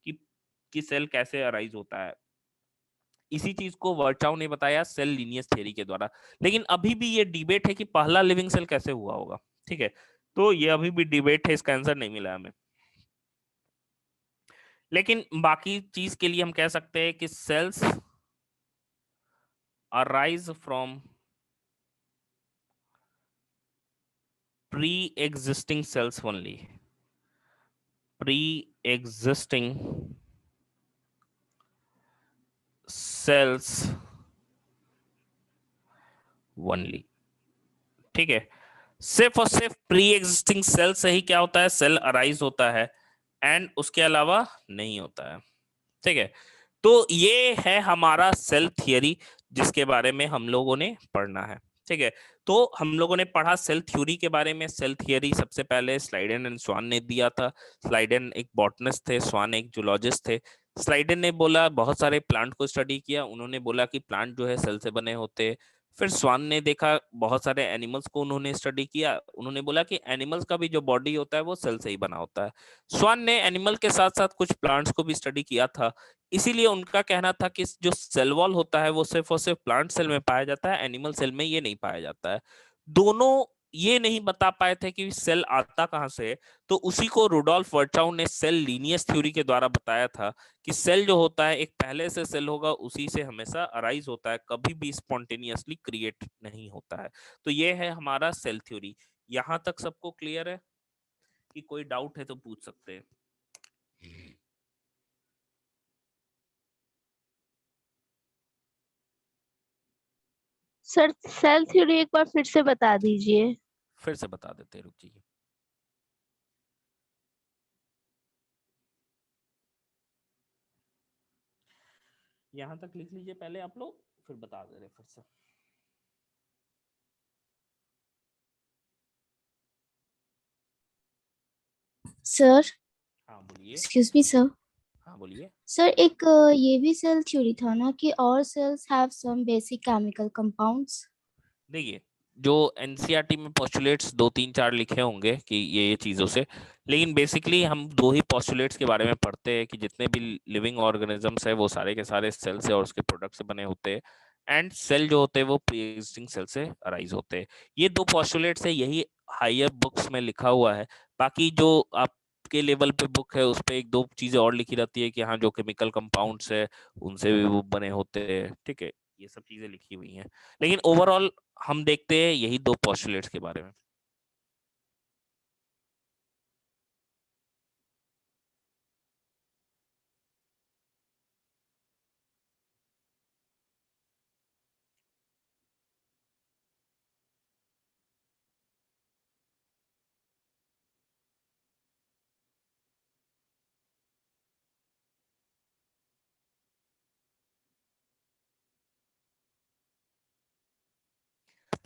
[SPEAKER 1] कि सेल कैसे अराइज होता है। इसी चीज को वर्चाउ ने बताया सेल लीनियस थ्योरी के द्वारा। लेकिन अभी भी ये डिबेट है कि पहला लिविंग सेल कैसे हुआ होगा, ठीक है, तो ये अभी भी डिबेट है, इसका आंसर नहीं मिला हमें। लेकिन बाकी चीज के लिए हम कह सकते हैं कि cells arise from pre existing cells only, pre existing cells only, ठीक है। सिर्फ और सिर्फ प्री एग्जिस्टिंग सेल से ही क्या होता है, सेल अराइज होता है, एंड उसके अलावा नहीं होता है, ठीक है। तो ये है हमारा सेल थियरी जिसके बारे में हम लोगों ने पढ़ना है, ठीक है। तो हम लोगों ने पढ़ा सेल थ्योरी के बारे में। सेल थियरी सबसे पहले स्लाइडेन एंड स्वान ने दिया था। स्लाइडेन एक बॉटनिस्ट थे, स्वान एक जूलॉजिस्ट थे। स्लाइडेन ने बोला, बहुत सारे प्लांट को स्टडी किया, उन्होंने बोला कि प्लांट जो है सेल से बने होते हैं। फिर स्वान ने देखा, बहुत सारे एनिमल्स को उन्होंने स्टडी किया, उन्होंने बोला कि एनिमल्स का भी जो बॉडी होता है वो सेल से ही बना होता है। स्वान ने एनिमल के साथ साथ कुछ प्लांट्स को भी स्टडी किया था, इसीलिए उनका कहना था कि जो सेल वॉल होता है वो सिर्फ और सिर्फ प्लांट सेल में पाया जाता है, एनिमल सेल में ये नहीं पाया जाता है। दोनों ये नहीं बता पाए थे कि सेल आता कहां से है, तो उसी को रुडोल्फ वर्चाउ ने सेल लीनियस थ्योरी के द्वारा बताया था कि सेल जो होता है एक पहले से सेल होगा, उसी से हमेशा अराइज होता है, कभी भी स्पॉन्टेनियसली क्रिएट नहीं होता है। तो ये है हमारा सेल थ्योरी। यहां तक सबको क्लियर है? कि कोई डाउट है तो पूछ सकते हैं।
[SPEAKER 2] सर सेल थ्योरी एक बार फिर से बता दीजिए।
[SPEAKER 1] फिर से बता देते हैं, रुक जाइए। यहां तक लिख लीजिए पहले आप लोग, फिर बता दे रहे फिर से।
[SPEAKER 3] सर,
[SPEAKER 1] हाँ बोलिए।
[SPEAKER 3] Excuse me sir.
[SPEAKER 1] हाँ बोलिए।
[SPEAKER 3] सर एक ये भी सेल थ्योरी था ना कि all cells have some basic chemical compounds.
[SPEAKER 1] देखिए, जो एनसीईआरटी में पोस्टुलेट्स दो तीन चार लिखे होंगे कि ये चीजों से, लेकिन बेसिकली हम दो ही पोस्टुलेट्स के बारे में पढ़ते हैं कि जितने भी लिविंग ऑर्गेनिजम्स है वो सारे के सारे सेल से और उसके प्रोडक्ट से बने होते हैं, एंड सेल जो होते हैं वो प्री एग्जिस्टिंग सेल से अराइज होते हैं। ये दो पोस्टुलेट्स है, यही हायर बुक्स में लिखा हुआ है। बाकी जो आपके लेवल पे बुक है उस पे एक दो चीजें और लिखी रहती है कि हाँ जो केमिकल कंपाउंड्स है उनसे भी वो बने होते हैं, ठीक है, ये सब चीजें लिखी हुई हैं। लेकिन ओवरऑल हम देखते हैं यही दो पोस्टुलेट्स के बारे में।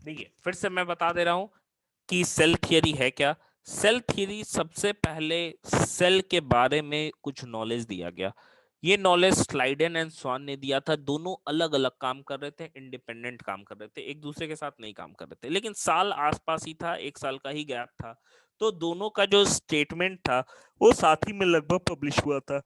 [SPEAKER 1] देखिए फिर से मैं बता दे रहा हूं कि सेल थियरी है क्या। सेल थियरी सबसे पहले सेल के बारे में कुछ नॉलेज दिया गया। ये नॉलेज स्लाइडेन एंड स्वान ने दिया था। दोनों अलग अलग काम कर रहे थे, इंडिपेंडेंट काम कर रहे थे, एक दूसरे के साथ नहीं काम कर रहे थे, लेकिन साल आसपास ही था, 1 साल का ही गैप था। तो दोनों का जो स्टेटमेंट था वो साथ ही में लगभग पब्लिश हुआ था।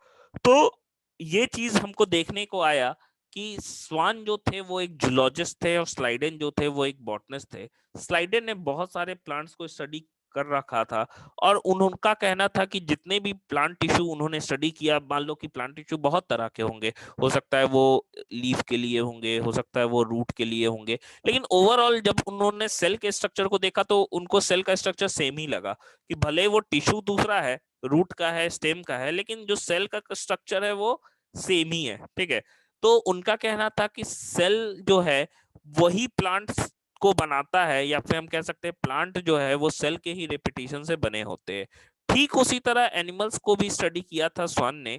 [SPEAKER 1] तो ये चीज हमको देखने को आया कि स्वान जो थे वो एक जूलॉजिस्ट थे और स्लाइडेन जो थे वो एक बॉटनिस्ट थे। स्लाइडर ने बहुत सारे प्लांट्स को स्टडी कर रखा था और उनका कहना था कि जितने भी प्लांट टिश्यू उन्होंने स्टडी किया, मान लो कि प्लांट टिश्यू बहुत तरह के होंगे, हो सकता है वो लीफ के लिए होंगे, हो सकता है वो रूट के लिए होंगे, लेकिन ओवरऑल जब उन्होंने सेल के स्ट्रक्चर को देखा तो उनको सेल का स्ट्रक्चर सेम ही लगा कि भले वो टिश्यू दूसरा है, रूट का है, स्टेम का है, लेकिन जो सेल का स्ट्रक्चर है वो सेम ही है। ठीक है। तो उनका कहना था कि सेल जो है वही प्लांट्स को बनाता है, या फिर हम कह सकते हैं प्लांट जो है वो सेल के ही रेपिटेशन से बने होते हैं। ठीक उसी तरह एनिमल्स को भी स्टडी किया था स्वान ने,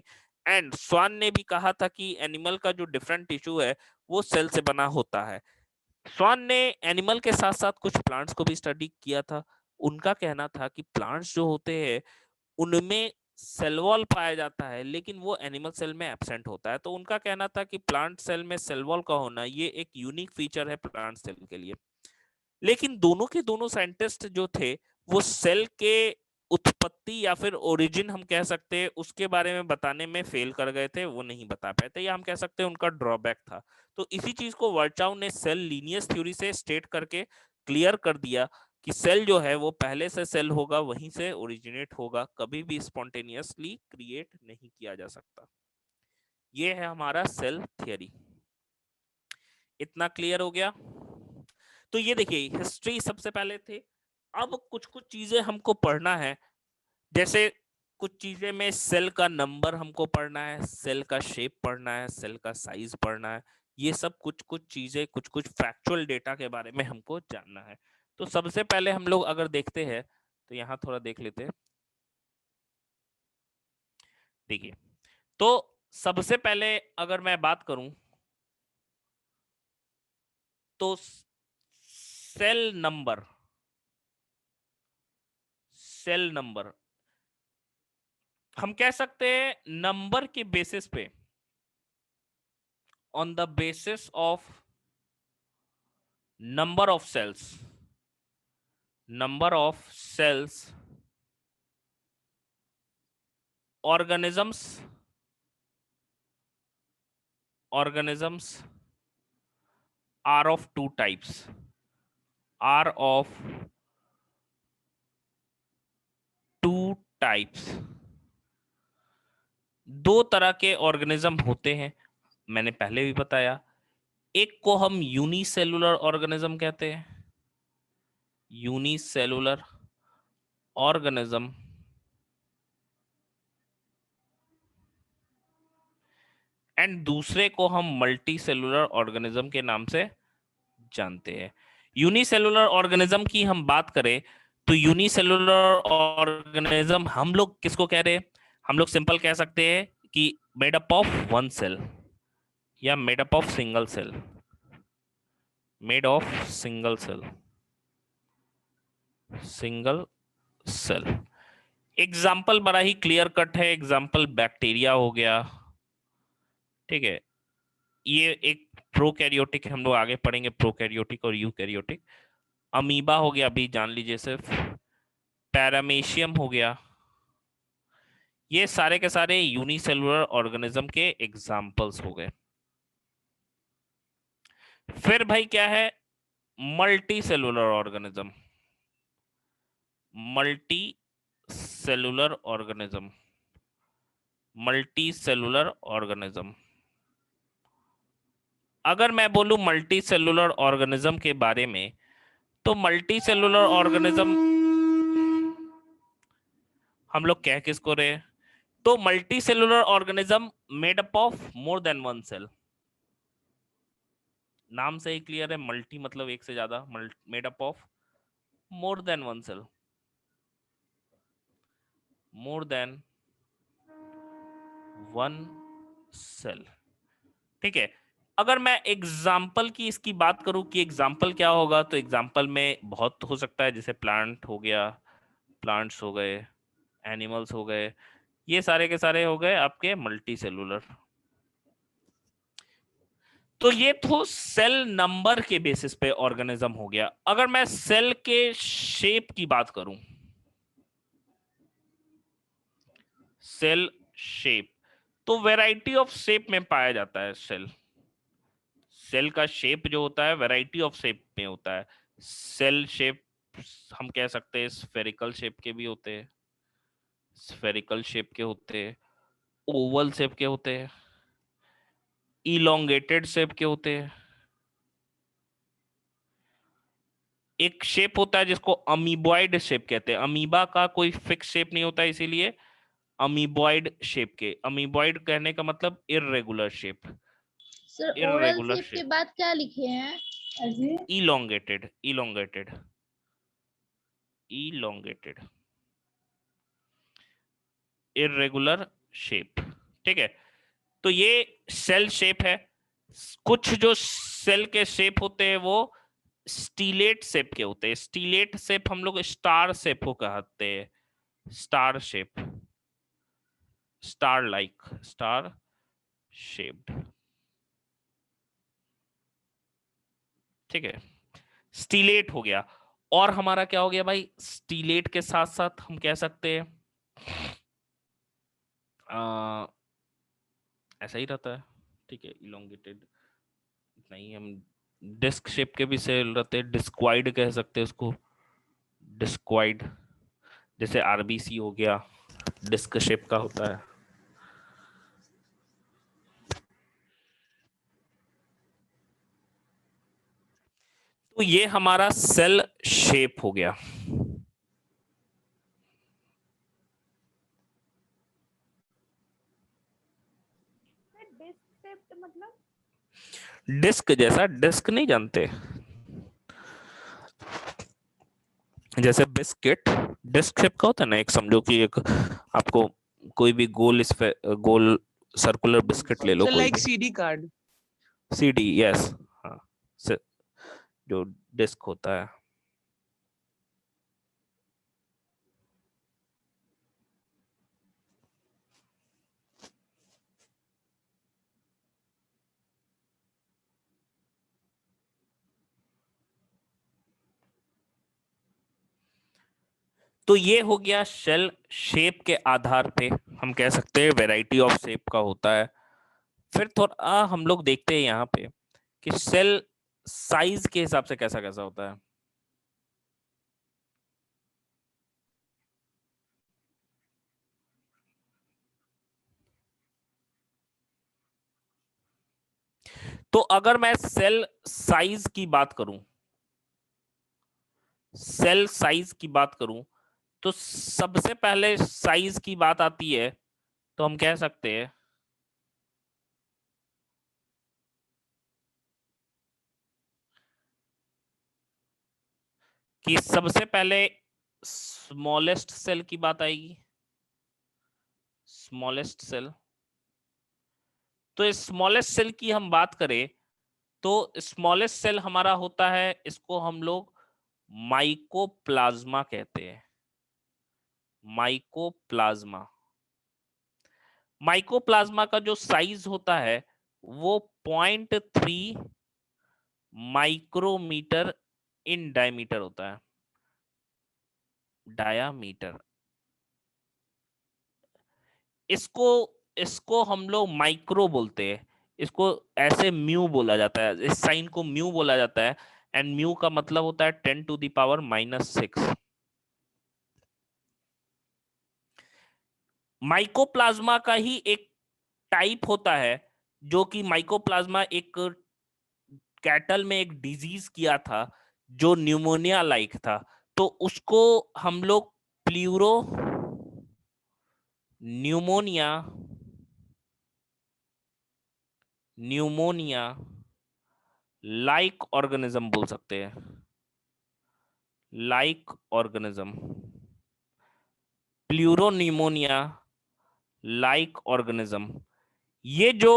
[SPEAKER 1] एंड स्वान ने भी कहा था कि एनिमल का जो डिफरेंट टिश्यू है वो सेल से बना होता है। स्वान ने एनिमल के साथ साथ कुछ प्लांट्स को भी स्टडी किया था। उनका कहना था कि प्लांट्स जो होते हैं उनमें सेल वॉल पाया जाता है, लेकिन वो एनिमल सेल में एब्सेंट होता है। तो उनका कहना था कि प्लांट सेल में सेल वॉल का होना ये एक यूनिक फीचर है प्लांट सेल के लिए। लेकिन दोनों के दोनों साइंटिस्ट जो थे वो सेल के उत्पत्ति या फिर ओरिजिन हम कह सकते हैं उसके बारे में बताने में फेल कर गए थे, वो नहीं बता पाए थे, या हम कह सकते हैं उनका ड्रॉबैक था। तो इसी चीज को वर्चाउ ने सेल लीनियस थ्योरी से स्टेट करके क्लियर कर दिया कि सेल जो है वो पहले से सेल होगा, वहीं से ओरिजिनेट होगा, कभी भी स्पॉन्टेनियसली क्रिएट नहीं किया जा सकता। ये है हमारा सेल थियरी। इतना क्लियर हो गया। तो ये देखिए हिस्ट्री सबसे पहले थे। अब कुछ कुछ चीजें हमको पढ़ना है, जैसे कुछ चीजें में सेल का नंबर हमको पढ़ना है, सेल का शेप पढ़ना है, सेल का साइज पढ़ना है। ये सब कुछ कुछ चीजें, कुछ कुछ फैक्चुअल डेटा के बारे में हमको जानना है। तो सबसे पहले हम लोग अगर देखते हैं तो यहाँ थोड़ा देख लेते हैं। देखिए, तो सबसे पहले अगर मैं बात करूं तो सेल नंबर हम कह सकते हैं नंबर के बेसिस पे, on the basis of number of cells organisms are of two types, are of two types। दो तरह के ऑर्गेनिज्म होते हैं, मैंने पहले भी बताया। एक को हम यूनिसेलुलर ऑर्गेनिज्म कहते हैं, यूनिसेलुलर ऑर्गेनिज्म, एंड दूसरे को हम मल्टी सेलुलर ऑर्गेनिज्म के नाम से जानते हैं। यूनिसेलुलर ऑर्गेनिज्म की हम बात करें तो यूनिसेलुलर ऑर्गेनिज्म हम लोग किसको कह रहे हैं? हम लोग सिंपल कह सकते हैं कि made up of one cell या made up of single cell, made of single cell. Example बड़ा ही क्लियर कट है, एग्जाम्पल बैक्टीरिया हो गया। ठीक है, ये एक प्रोकैरियोटिक, हम लोग आगे पढ़ेंगे प्रोकैरियोटिक और यूकैरियोटिक। अमीबा हो गया, अभी जान लीजिए सिर्फ। पैरामेशियम हो गया। ये सारे के सारे यूनिसेलुलर ऑर्गेनिज्म के एग्जाम्पल्स हो गए। फिर भाई क्या है? Multi cellular organism, multi cellular organism, multi cellular organism. अगर मैं बोलूं मल्टी सेलुलर ऑर्गेनिज्म के बारे में, तो मल्टी सेलुलर ऑर्गेनिज्म हम लोग कह किसको रहे हैं? तो multicellular organism made up of more than one cell. नाम से ही क्लियर है, मल्टी मतलब एक से ज्यादा, made up of more than one cell, more than one cell. ठीक है, अगर मैं एग्जाम्पल की इसकी बात करूं कि एग्जाम्पल क्या होगा, तो एग्जाम्पल में बहुत हो सकता है, जैसे प्लांट हो गया, प्लांट्स हो गए, एनिमल्स हो गए, ये सारे के सारे हो गए आपके मल्टी सेलुलर। तो ये तो सेल नंबर के बेसिस पे ऑर्गेनिज्म हो गया। अगर मैं सेल के शेप की बात करूं, सेल शेप, तो वैरायटी ऑफ शेप में पाया जाता है सेल। सेल का शेप जो होता है वैरायटी ऑफ शेप में होता है। सेल शेप हम कह सकते हैं स्फेरिकल शेप के भी होते हैं, स्फेरिकल शेप के होते हैं, ओवल शेप के होते हैं, इलोंगेटेड शेप के होते हैं। एक शेप होता है जिसको अमीबॉइड शेप कहते हैं। अमीबा का कोई फिक्स शेप नहीं होता, इसीलिए अमीबॉइड शेप के, अमीबॉइड कहने का मतलब irregular shape,
[SPEAKER 2] sir oral
[SPEAKER 1] irregular
[SPEAKER 2] shape के
[SPEAKER 1] शेप,
[SPEAKER 2] बाद क्या लिखे हैं अजी?
[SPEAKER 1] Elongated, elongated, elongated, irregular shape. ठीक है, तो ये सेल शेप है। कुछ जो सेल के शेप होते हैं वो स्टीलेट शेप के होते हैं। स्टीलेट शेप हम लोग स्टार शेप को कहते हैं, star shape, star like, star shaped. ठीक है, स्टीलेट हो गया। और हमारा क्या हो गया भाई, स्टीलेट के साथ साथ हम कह सकते हैं ऐसा ही रहता है। ठीक है, इलोंगेटेड नहीं, हम डिस्क शेप के भी सेल रहते हैं, डिस्क्वाइड कह सकते हैं उसको, डिस्क्वाइड। जैसे आरबीसी हो गया, डिस्क शेप का होता है। तो ये हमारा सेल शेप हो गया। डिस्क जैसा, डिस्क नहीं जानते? जैसे बिस्किट डिस्क शेप का होता है ना, एक समझो कि एक आपको कोई भी गोल गोल सर्कुलर बिस्किट ले लो,
[SPEAKER 4] So
[SPEAKER 1] कोई
[SPEAKER 4] like
[SPEAKER 1] भी
[SPEAKER 4] CD card.
[SPEAKER 1] सीडी, यस, हाँ, जो डिस्क होता है। तो ये हो गया शेल शेप के आधार पे हम कह सकते हैं वैरायटी ऑफ शेप का होता है। फिर थोड़ा हम लोग देखते हैं यहाँ पे कि सेल साइज के हिसाब से कैसा कैसा होता है। तो अगर मैं सेल साइज की बात करूं, सेल साइज की बात करूं, तो सबसे पहले साइज की बात आती है, तो हम कह सकते हैं कि सबसे पहले स्मॉलेस्ट सेल की बात आएगी, स्मॉलेस्ट सेल। तो स्मॉलेस्ट सेल की हम बात करें तो स्मॉलेस्ट सेल हमारा होता है, इसको हम लोग माइकोप्लाज्मा कहते हैं, माइकोप्लाज्मा। माइकोप्लाज्मा का जो साइज होता है वो 0.3 माइक्रोमीटर इन डायमीटर होता है, डायामीटर। इसको इसको हम लोग माइक्रो बोलते हैं, इसको ऐसे म्यू बोला जाता है, इस साइन को म्यू बोला जाता है। एंड म्यू का मतलब होता है 10⁻⁻⁶। माइकोप्लाज्मा का ही एक टाइप होता है, जो कि माइकोप्लाज्मा एक कैटल में एक डिजीज किया था जो न्यूमोनिया लाइक था, तो उसको हम लोग pleuro pneumonia, pneumonia like organism बोल सकते हैं, लाइक ऑर्गेनिज्म, प्लूरोन्यूमोनिया लाइक ऑर्गेनिज्म। ये जो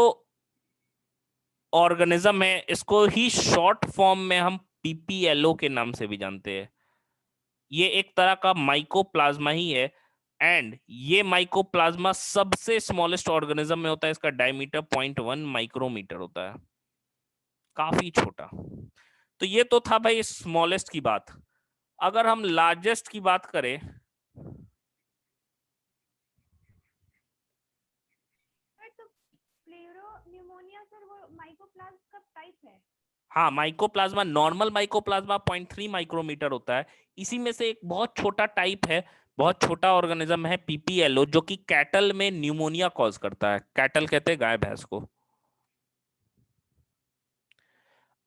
[SPEAKER 1] ऑर्गेनिज्म है, इसको ही शॉर्ट फॉर्म में हम पीपीएलओ के नाम से भी जानते हैं। ये एक तरह का माइकोप्लाज्मा ही है, एंड ये माइकोप्लाज्मा सबसे स्मॉलेस्ट ऑर्गेनिज्म में होता है। इसका डायमीटर 0.1 माइक्रोमीटर होता है, काफी छोटा। तो ये तो था भाई स्मॉलेस्ट की बात। अगर हम लार्जेस्ट की बात करें,
[SPEAKER 4] न्यूमोनिया सर वो माइकोप्लाज्मा का टाइप है।
[SPEAKER 1] हाँ, माइकोप्लाज्मा, नॉर्मल माइकोप्लाज्मा 0.3 माइक्रोमीटर होता है। इसी में से एक बहुत छोटा टाइप है, बहुत छोटा ऑर्गेनिज्म है पीपीएलओ, जो कि कैटल में न्यूमोनिया कॉज करता है। कैटल कहते हैं गाय भैंस को।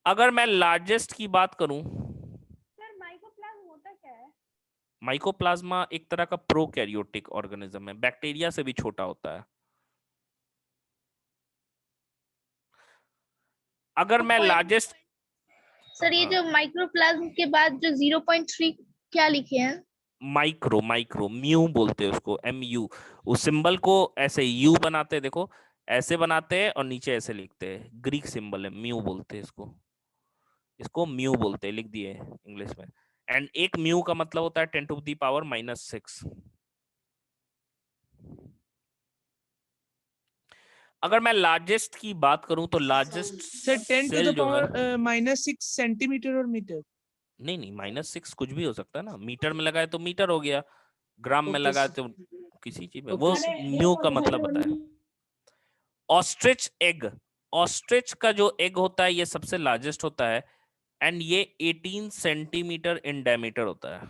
[SPEAKER 1] अगर मैं लार्जेस्ट की बात करूं,
[SPEAKER 4] सर माइकोप्लाज्मा होता क्या है?
[SPEAKER 1] माइकोप्लाज्मा एक तरह का प्रोकैरियोटिक ऑर्गेनिज्म है, बैक्टीरिया से भी छोटा होता है। अगर मैं लार्जेस्ट,
[SPEAKER 2] सर ये जो माइक्रोप्लाज्म के बाद जो 0.3 क्या लिखे हैं?
[SPEAKER 1] माइक्रो माइक्रो म्यू बोलते हैं उसको, MU। उस सिंबल को ऐसे यू बनाते हैं, देखो ऐसे बनाते हैं और नीचे ऐसे लिखते हैं, ग्रीक सिंबल है, म्यू बोलते हैं इसको। इसको म्यू बोलते हैं, लिख दिए इंग्लिश में। एंड एक म्यू का मतलब होता है 10⁻⁻⁶। अगर मैं लार्जेस्ट की बात करूं तो largest
[SPEAKER 5] sir 10 to
[SPEAKER 1] cell
[SPEAKER 5] the
[SPEAKER 1] जो है,
[SPEAKER 5] पावर -6 सेंटीमीटर और मीटर।
[SPEAKER 1] नहीं नहीं, -6 कुछ भी हो सकता है ना। मीटर में लगाए तो मीटर हो गया, ग्राम में
[SPEAKER 5] ओके
[SPEAKER 1] लगाए तो किसी चीज में। वो
[SPEAKER 5] ओके
[SPEAKER 1] म्यू का मतलब बताया। ऑस्ट्रिच एग, ऑस्ट्रिच का जो एग होता है ये सबसे लार्जेस्ट होता है, एंड ये 18 सेंटीमीटर इन डायमीटर होता है,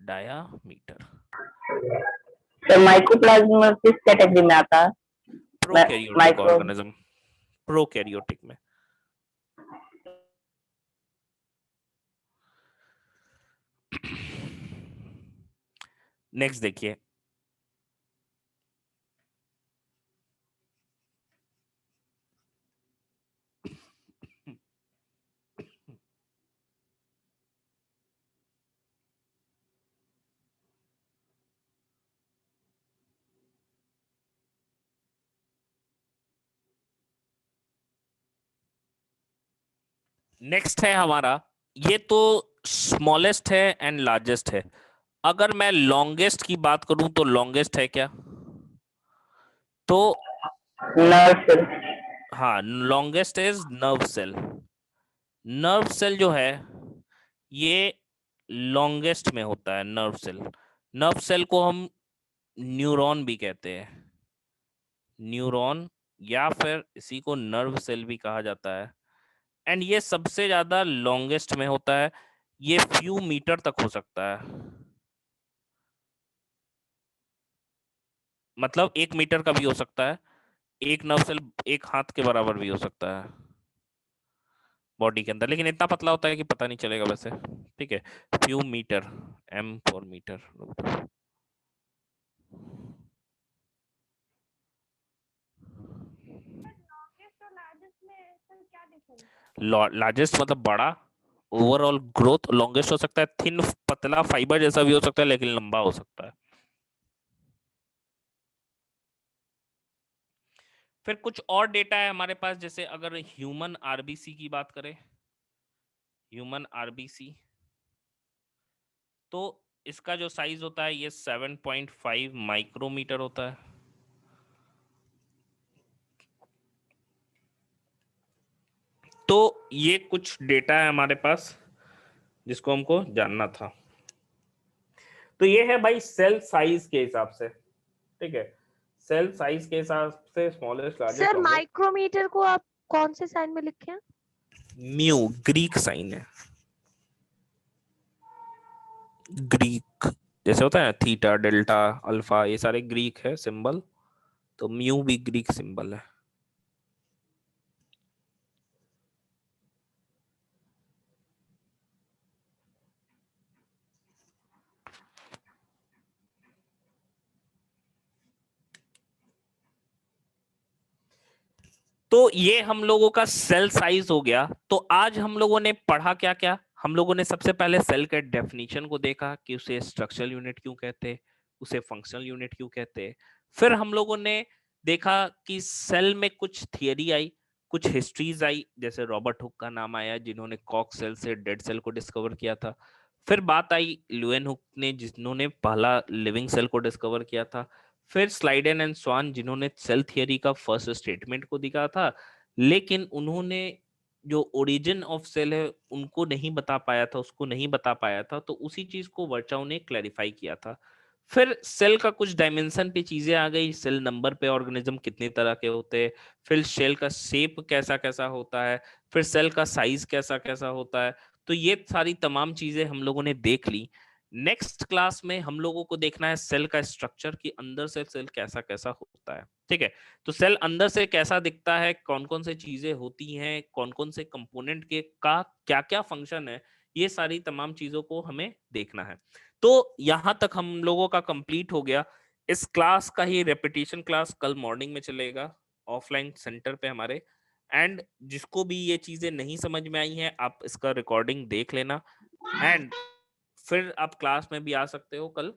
[SPEAKER 1] डायामीटर।
[SPEAKER 6] तो माइकोप्लाज्मा किस कैटेगरी में आता है?
[SPEAKER 1] प्रोकैरियोटिक
[SPEAKER 6] माइक्रो
[SPEAKER 1] ऑर्गेनिज्म, प्रोकैरियोटिक में। नेक्स्ट देखिए, नेक्स्ट है हमारा, ये तो स्मॉलेस्ट है एंड लार्जेस्ट है। अगर मैं लॉन्गेस्ट की बात करूं तो लॉन्गेस्ट है क्या? तो
[SPEAKER 6] नर्व सेल।
[SPEAKER 1] हाँ, longest is nerve cell. Nerve cell जो है ये लॉन्गेस्ट में होता है, नर्व सेल। नर्व सेल को हम न्यूरॉन भी कहते हैं, न्यूरॉन, या फिर इसी को नर्व सेल भी कहा जाता है। एंड ये सबसे ज्यादा लॉन्गेस्ट में होता है, ये फ्यू मीटर तक हो सकता है, मतलब 1 मीटर का भी हो सकता है। एक नर्व सेल एक हाथ के बराबर भी हो सकता है बॉडी के अंदर, लेकिन इतना पतला होता है कि पता नहीं चलेगा वैसे। ठीक है, few meter, M for meter.
[SPEAKER 4] Longest और लार्जेस्ट में सर क्या डिफरेंस?
[SPEAKER 1] लार्जेस्ट मतलब बड़ा, ओवरऑल ग्रोथ। लॉन्गेस्ट हो सकता है थिन, पतला फाइबर जैसा भी हो सकता है, लेकिन लंबा हो सकता है। फिर कुछ और डेटा है हमारे पास, जैसे अगर ह्यूमन आरबीसी की बात करें, ह्यूमन आरबीसी, तो इसका जो साइज होता है ये 7.5 माइक्रोमीटर होता है। तो ये कुछ डेटा है हमारे पास जिसको हमको जानना था। तो ये है भाई सेल साइज के हिसाब से, ठीक है, सेल साइज के हिसाब से smallest largest
[SPEAKER 2] sir
[SPEAKER 1] longest.
[SPEAKER 2] Micrometer को आप कौन से साइन में लिखे हैं?
[SPEAKER 1] म्यू ग्रीक साइन है, ग्रीक जैसे होता है थीटा, डेल्टा, अल्फा, ये सारे ग्रीक है सिंबल, तो म्यू भी ग्रीक सिंबल है। तो ये हम लोगों का सेल साइज हो गया। तो आज हम लोगों ने पढ़ा क्या क्या? हम लोगों ने सबसे पहले सेल के डेफिनेशन को देखा कि उसे स्ट्रक्चरल यूनिट क्यों कहते, उसे फंक्शनल यूनिट क्यों कहते। फिर हम लोगों ने देखा कि सेल में कुछ थियरी आई, कुछ हिस्ट्रीज आई, जैसे रॉबर्ट हुक का नाम आया जिन्होंने कॉक सेल से डेड सेल को डिस्कवर किया था। फिर बात आई ल्यूएन हुक ने जिन्होंने पहला लिविंग सेल को डिस्कवर किया था। फिर स्लाइडेन एंड स्वान जिन्होंने सेल थियरी का फर्स्ट स्टेटमेंट को दिखा था, लेकिन उन्होंने जो ओरिजिन ऑफ सेल है उनको नहीं बता पाया था, उसको नहीं बता पाया था, तो उसी चीज को वर्चाउ ने क्लैरिफाई किया था। फिर सेल का कुछ डायमेंशन पे चीजें आ गई, सेल नंबर पे ऑर्गेनिज्म कितने तरह के होते हैं, फिर सेल का शेप कैसा कैसा होता है, फिर सेल का साइज कैसा कैसा होता है। तो ये सारी तमाम चीजें हम लोगों ने देख ली। नेक्स्ट क्लास में हम लोगों को देखना है सेल का स्ट्रक्चर, कि अंदर से सेल कैसा कैसा होता है। ठीक है, तो सेल अंदर से कैसा दिखता है, कौन कौन से चीजें होती हैं, कौन कौन से कंपोनेंट के का क्या क्या फंक्शन है, ये सारी तमाम चीजों को हमें देखना है। तो यहां तक हम लोगों का कंप्लीट हो गया। इस क्लास का ही रेपिटेशन क्लास कल मॉर्निंग में चलेगा ऑफलाइन सेंटर पे हमारे। एंड जिसको भी ये चीजें नहीं समझ में आई हैं आप इसका रिकॉर्डिंग देख लेना, एंड फिर आप क्लास में भी आ सकते हो कल।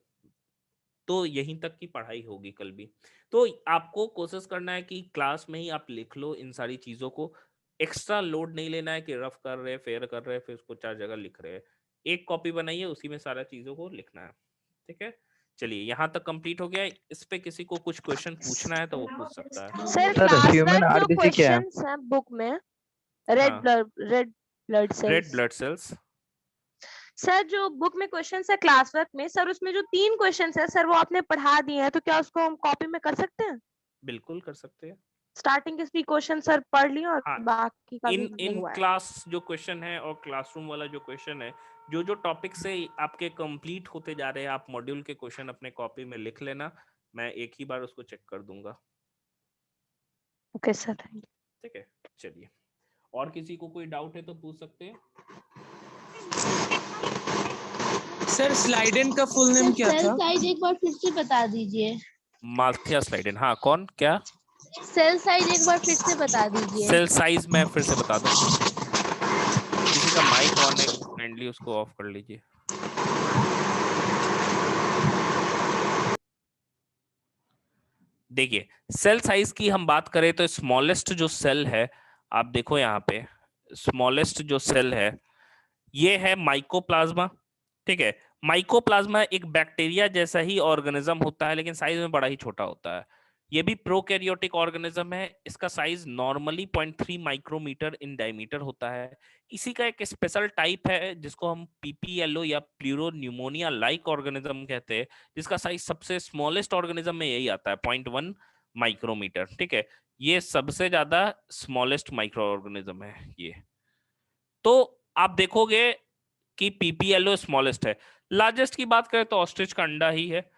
[SPEAKER 1] तो यहीं तक की पढ़ाई होगी कल भी। तो आपको कोशिश करना है कि क्लास में ही आप लिख लो इन सारी चीजों को, एक्स्ट्रा लोड नहीं लेना है कि रफ कर रहे फेयर कर रहे फिर उसको 4 जगह लिख रहे हैं। एक कॉपी बनाइए, उसी में सारा चीजों को लिखना है। ठीक है, चलिए यहाँ तक कंप्लीट हो गया। इस पे किसी को कुछ क्वेश्चन पूछना है तो वो पूछ सकता है।
[SPEAKER 2] Sir
[SPEAKER 7] sir
[SPEAKER 2] class
[SPEAKER 7] human
[SPEAKER 2] work जो
[SPEAKER 7] आरबीसी क्या है?
[SPEAKER 2] क्वेश्चंस हैं बुक में,
[SPEAKER 1] हाँ।
[SPEAKER 2] Red blood
[SPEAKER 1] red
[SPEAKER 2] cells,
[SPEAKER 1] blood cells,
[SPEAKER 2] sir जो बुक में क्वेश्चंस है क्लास वर्क में, सर उसमें जो 3 क्वेश्चंस है सर वो आपने पढ़ा दिए हैं, तो क्या उसको हम कॉपी में कर सकते हैं?
[SPEAKER 1] बिल्कुल कर सकते हैं।
[SPEAKER 2] स्टार्टिंग के 3 क्वेश्चन सर पढ़ लिए और
[SPEAKER 1] हाँ,
[SPEAKER 2] बाकी का भी
[SPEAKER 1] इन
[SPEAKER 2] लिखवा है।
[SPEAKER 1] क्लास जो क्वेश्चन है और क्लासरूम वाला जो क्वेश्चन है, जो जो टॉपिक से आपके कंप्लीट होते जा रहे हैं, आप मॉड्यूल के क्वेश्चन अपने कॉपी में लिख लेना, मैं एक ही बार उसको चेक कर दूंगा।
[SPEAKER 2] Okay sir, thank you.
[SPEAKER 1] ठीक है, चलिए और किसी को कोई डाउट है तो पूछ सकते हैं।
[SPEAKER 5] सर स्लाइडेन का फुल नेम क्या
[SPEAKER 3] सेल
[SPEAKER 5] था?
[SPEAKER 3] साइज एक बार फिर से बता दीजिए।
[SPEAKER 1] मार्थिया स्लाइडेन, हाँ कौन क्या?
[SPEAKER 3] सेल साइज एक बार फिर से बता दीजिए।
[SPEAKER 1] सेल साइज मैं फिर से बता दूं, किसी का माइक ऑन है काइंडली उसको ऑफ कर लीजिए। देखिए सेल साइज की हम बात करें तो स्मॉलेस्ट जो सेल है, आप देखो यहाँ पे स्मॉलेस्ट जो सेल है ये है माइकोप्लाज्मा। ठीक है, माइकोप्लाज्मा एक बैक्टीरिया जैसा ही ऑर्गेनिज्म होता है लेकिन साइज में बड़ा ही छोटा होता है। ये भी प्रोकैरियोटिक ऑर्गेनिज्म है। इसका size normally 0.3 micrometer in diameter होता है। इसी का एक स्पेशल टाइप है जिसको हम पीपीएलओ या प्लूरोन्यूमोनिया लाइक ऑर्गेनिज्म कहते हैं, जिसका साइज सबसे स्मॉलेस्ट ऑर्गेनिज्म में यही आता है 0.1 माइक्रोमीटर। ठीक है, ये सबसे ज्यादा स्मॉलेस्ट माइक्रो ऑर्गेनिज्म है ये। तो आप देखोगे कि पीपीएलओ स्मॉलेस्ट है। लार्जेस्ट की बात करें तो ऑस्ट्रिच का अंडा ही है।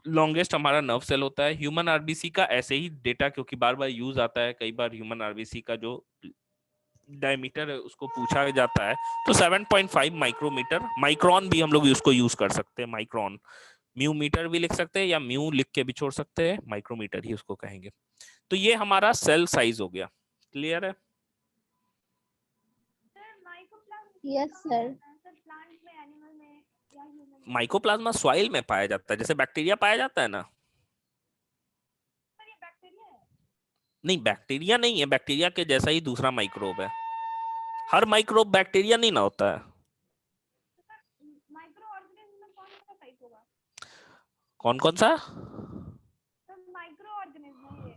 [SPEAKER 1] लॉन्गेस्ट हमारा नर्व सेल होता है। ह्यूमन आरबीसी का ऐसे ही डेटा क्योंकि बार बार यूज आता है, कई बार ह्यूमन आरबीसी का जो डायमीटर है उसको पूछा जाता है, तो 7.5 माइक्रोमीटर, माइक्रोन भी हम लोग उसको यूज कर सकते हैं। माइक्रोन म्यू मीटर भी लिख सकते हैं या म्यू लिख के भी छोड़ सकते हैं, माइक्रोमीटर ही उसको कहेंगे। तो ये हमारा सेल साइज हो गया। क्लियर है?
[SPEAKER 3] Yes sir.
[SPEAKER 4] प्लांट में, एनिमल में या ह्यूमन में?
[SPEAKER 1] माइकोप्लाज्मा सॉइल में पाया जाता है जैसे बैक्टीरिया पाया जाता है ना।
[SPEAKER 4] सर ये बैक्टीरिया है?
[SPEAKER 1] नहीं, बैक्टीरिया नहीं है, बैक्टीरिया के जैसा ही दूसरा माइक्रोब है। हर माइक्रोब बैक्टीरिया नहीं ना होता है।
[SPEAKER 4] माइक्रो ऑर्गेनिज्म में कौन सा टाइप होगा?
[SPEAKER 1] कौन कौन सा?
[SPEAKER 4] सर माइक्रो ऑर्गेनिज्म ये।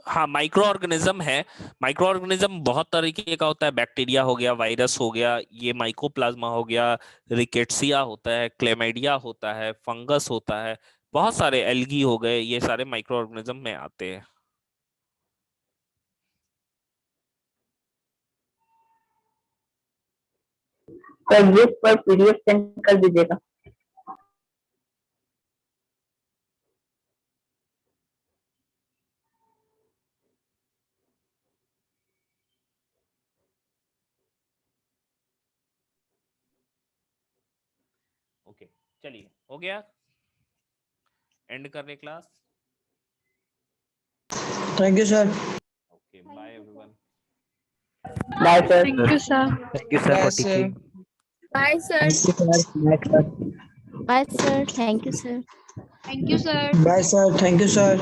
[SPEAKER 1] हाँ, माइक्रो ऑर्गेनिज्म है। माइक्रो ऑर्गेनिज्म बहुत तरीके का होता है। बैक्टीरिया हो गया, वायरस हो गया, ये माइकोप्लाज्मा हो गया, रिकेट्सिया होता है, क्लेमाइडिया होता है, फंगस होता है, बहुत सारे एल्गी हो गए, ये सारे माइक्रो ऑर्गेनिज्म में आते हैं।
[SPEAKER 6] सर ग्रुप पर पीडीएफ सेंड कर दीजिएगा।
[SPEAKER 1] ओके, चलिए हो गया, एंड कर रहे class.
[SPEAKER 5] Thank you sir.
[SPEAKER 1] Okay, bye everyone.
[SPEAKER 6] Bye sir.
[SPEAKER 2] Thank you sir.
[SPEAKER 7] Thank you sir
[SPEAKER 5] Bye,
[SPEAKER 7] for
[SPEAKER 5] sir.
[SPEAKER 7] Teaching.
[SPEAKER 3] Bye sir. Bye sir. Thank you sir.
[SPEAKER 5] Bye sir. Thank you sir.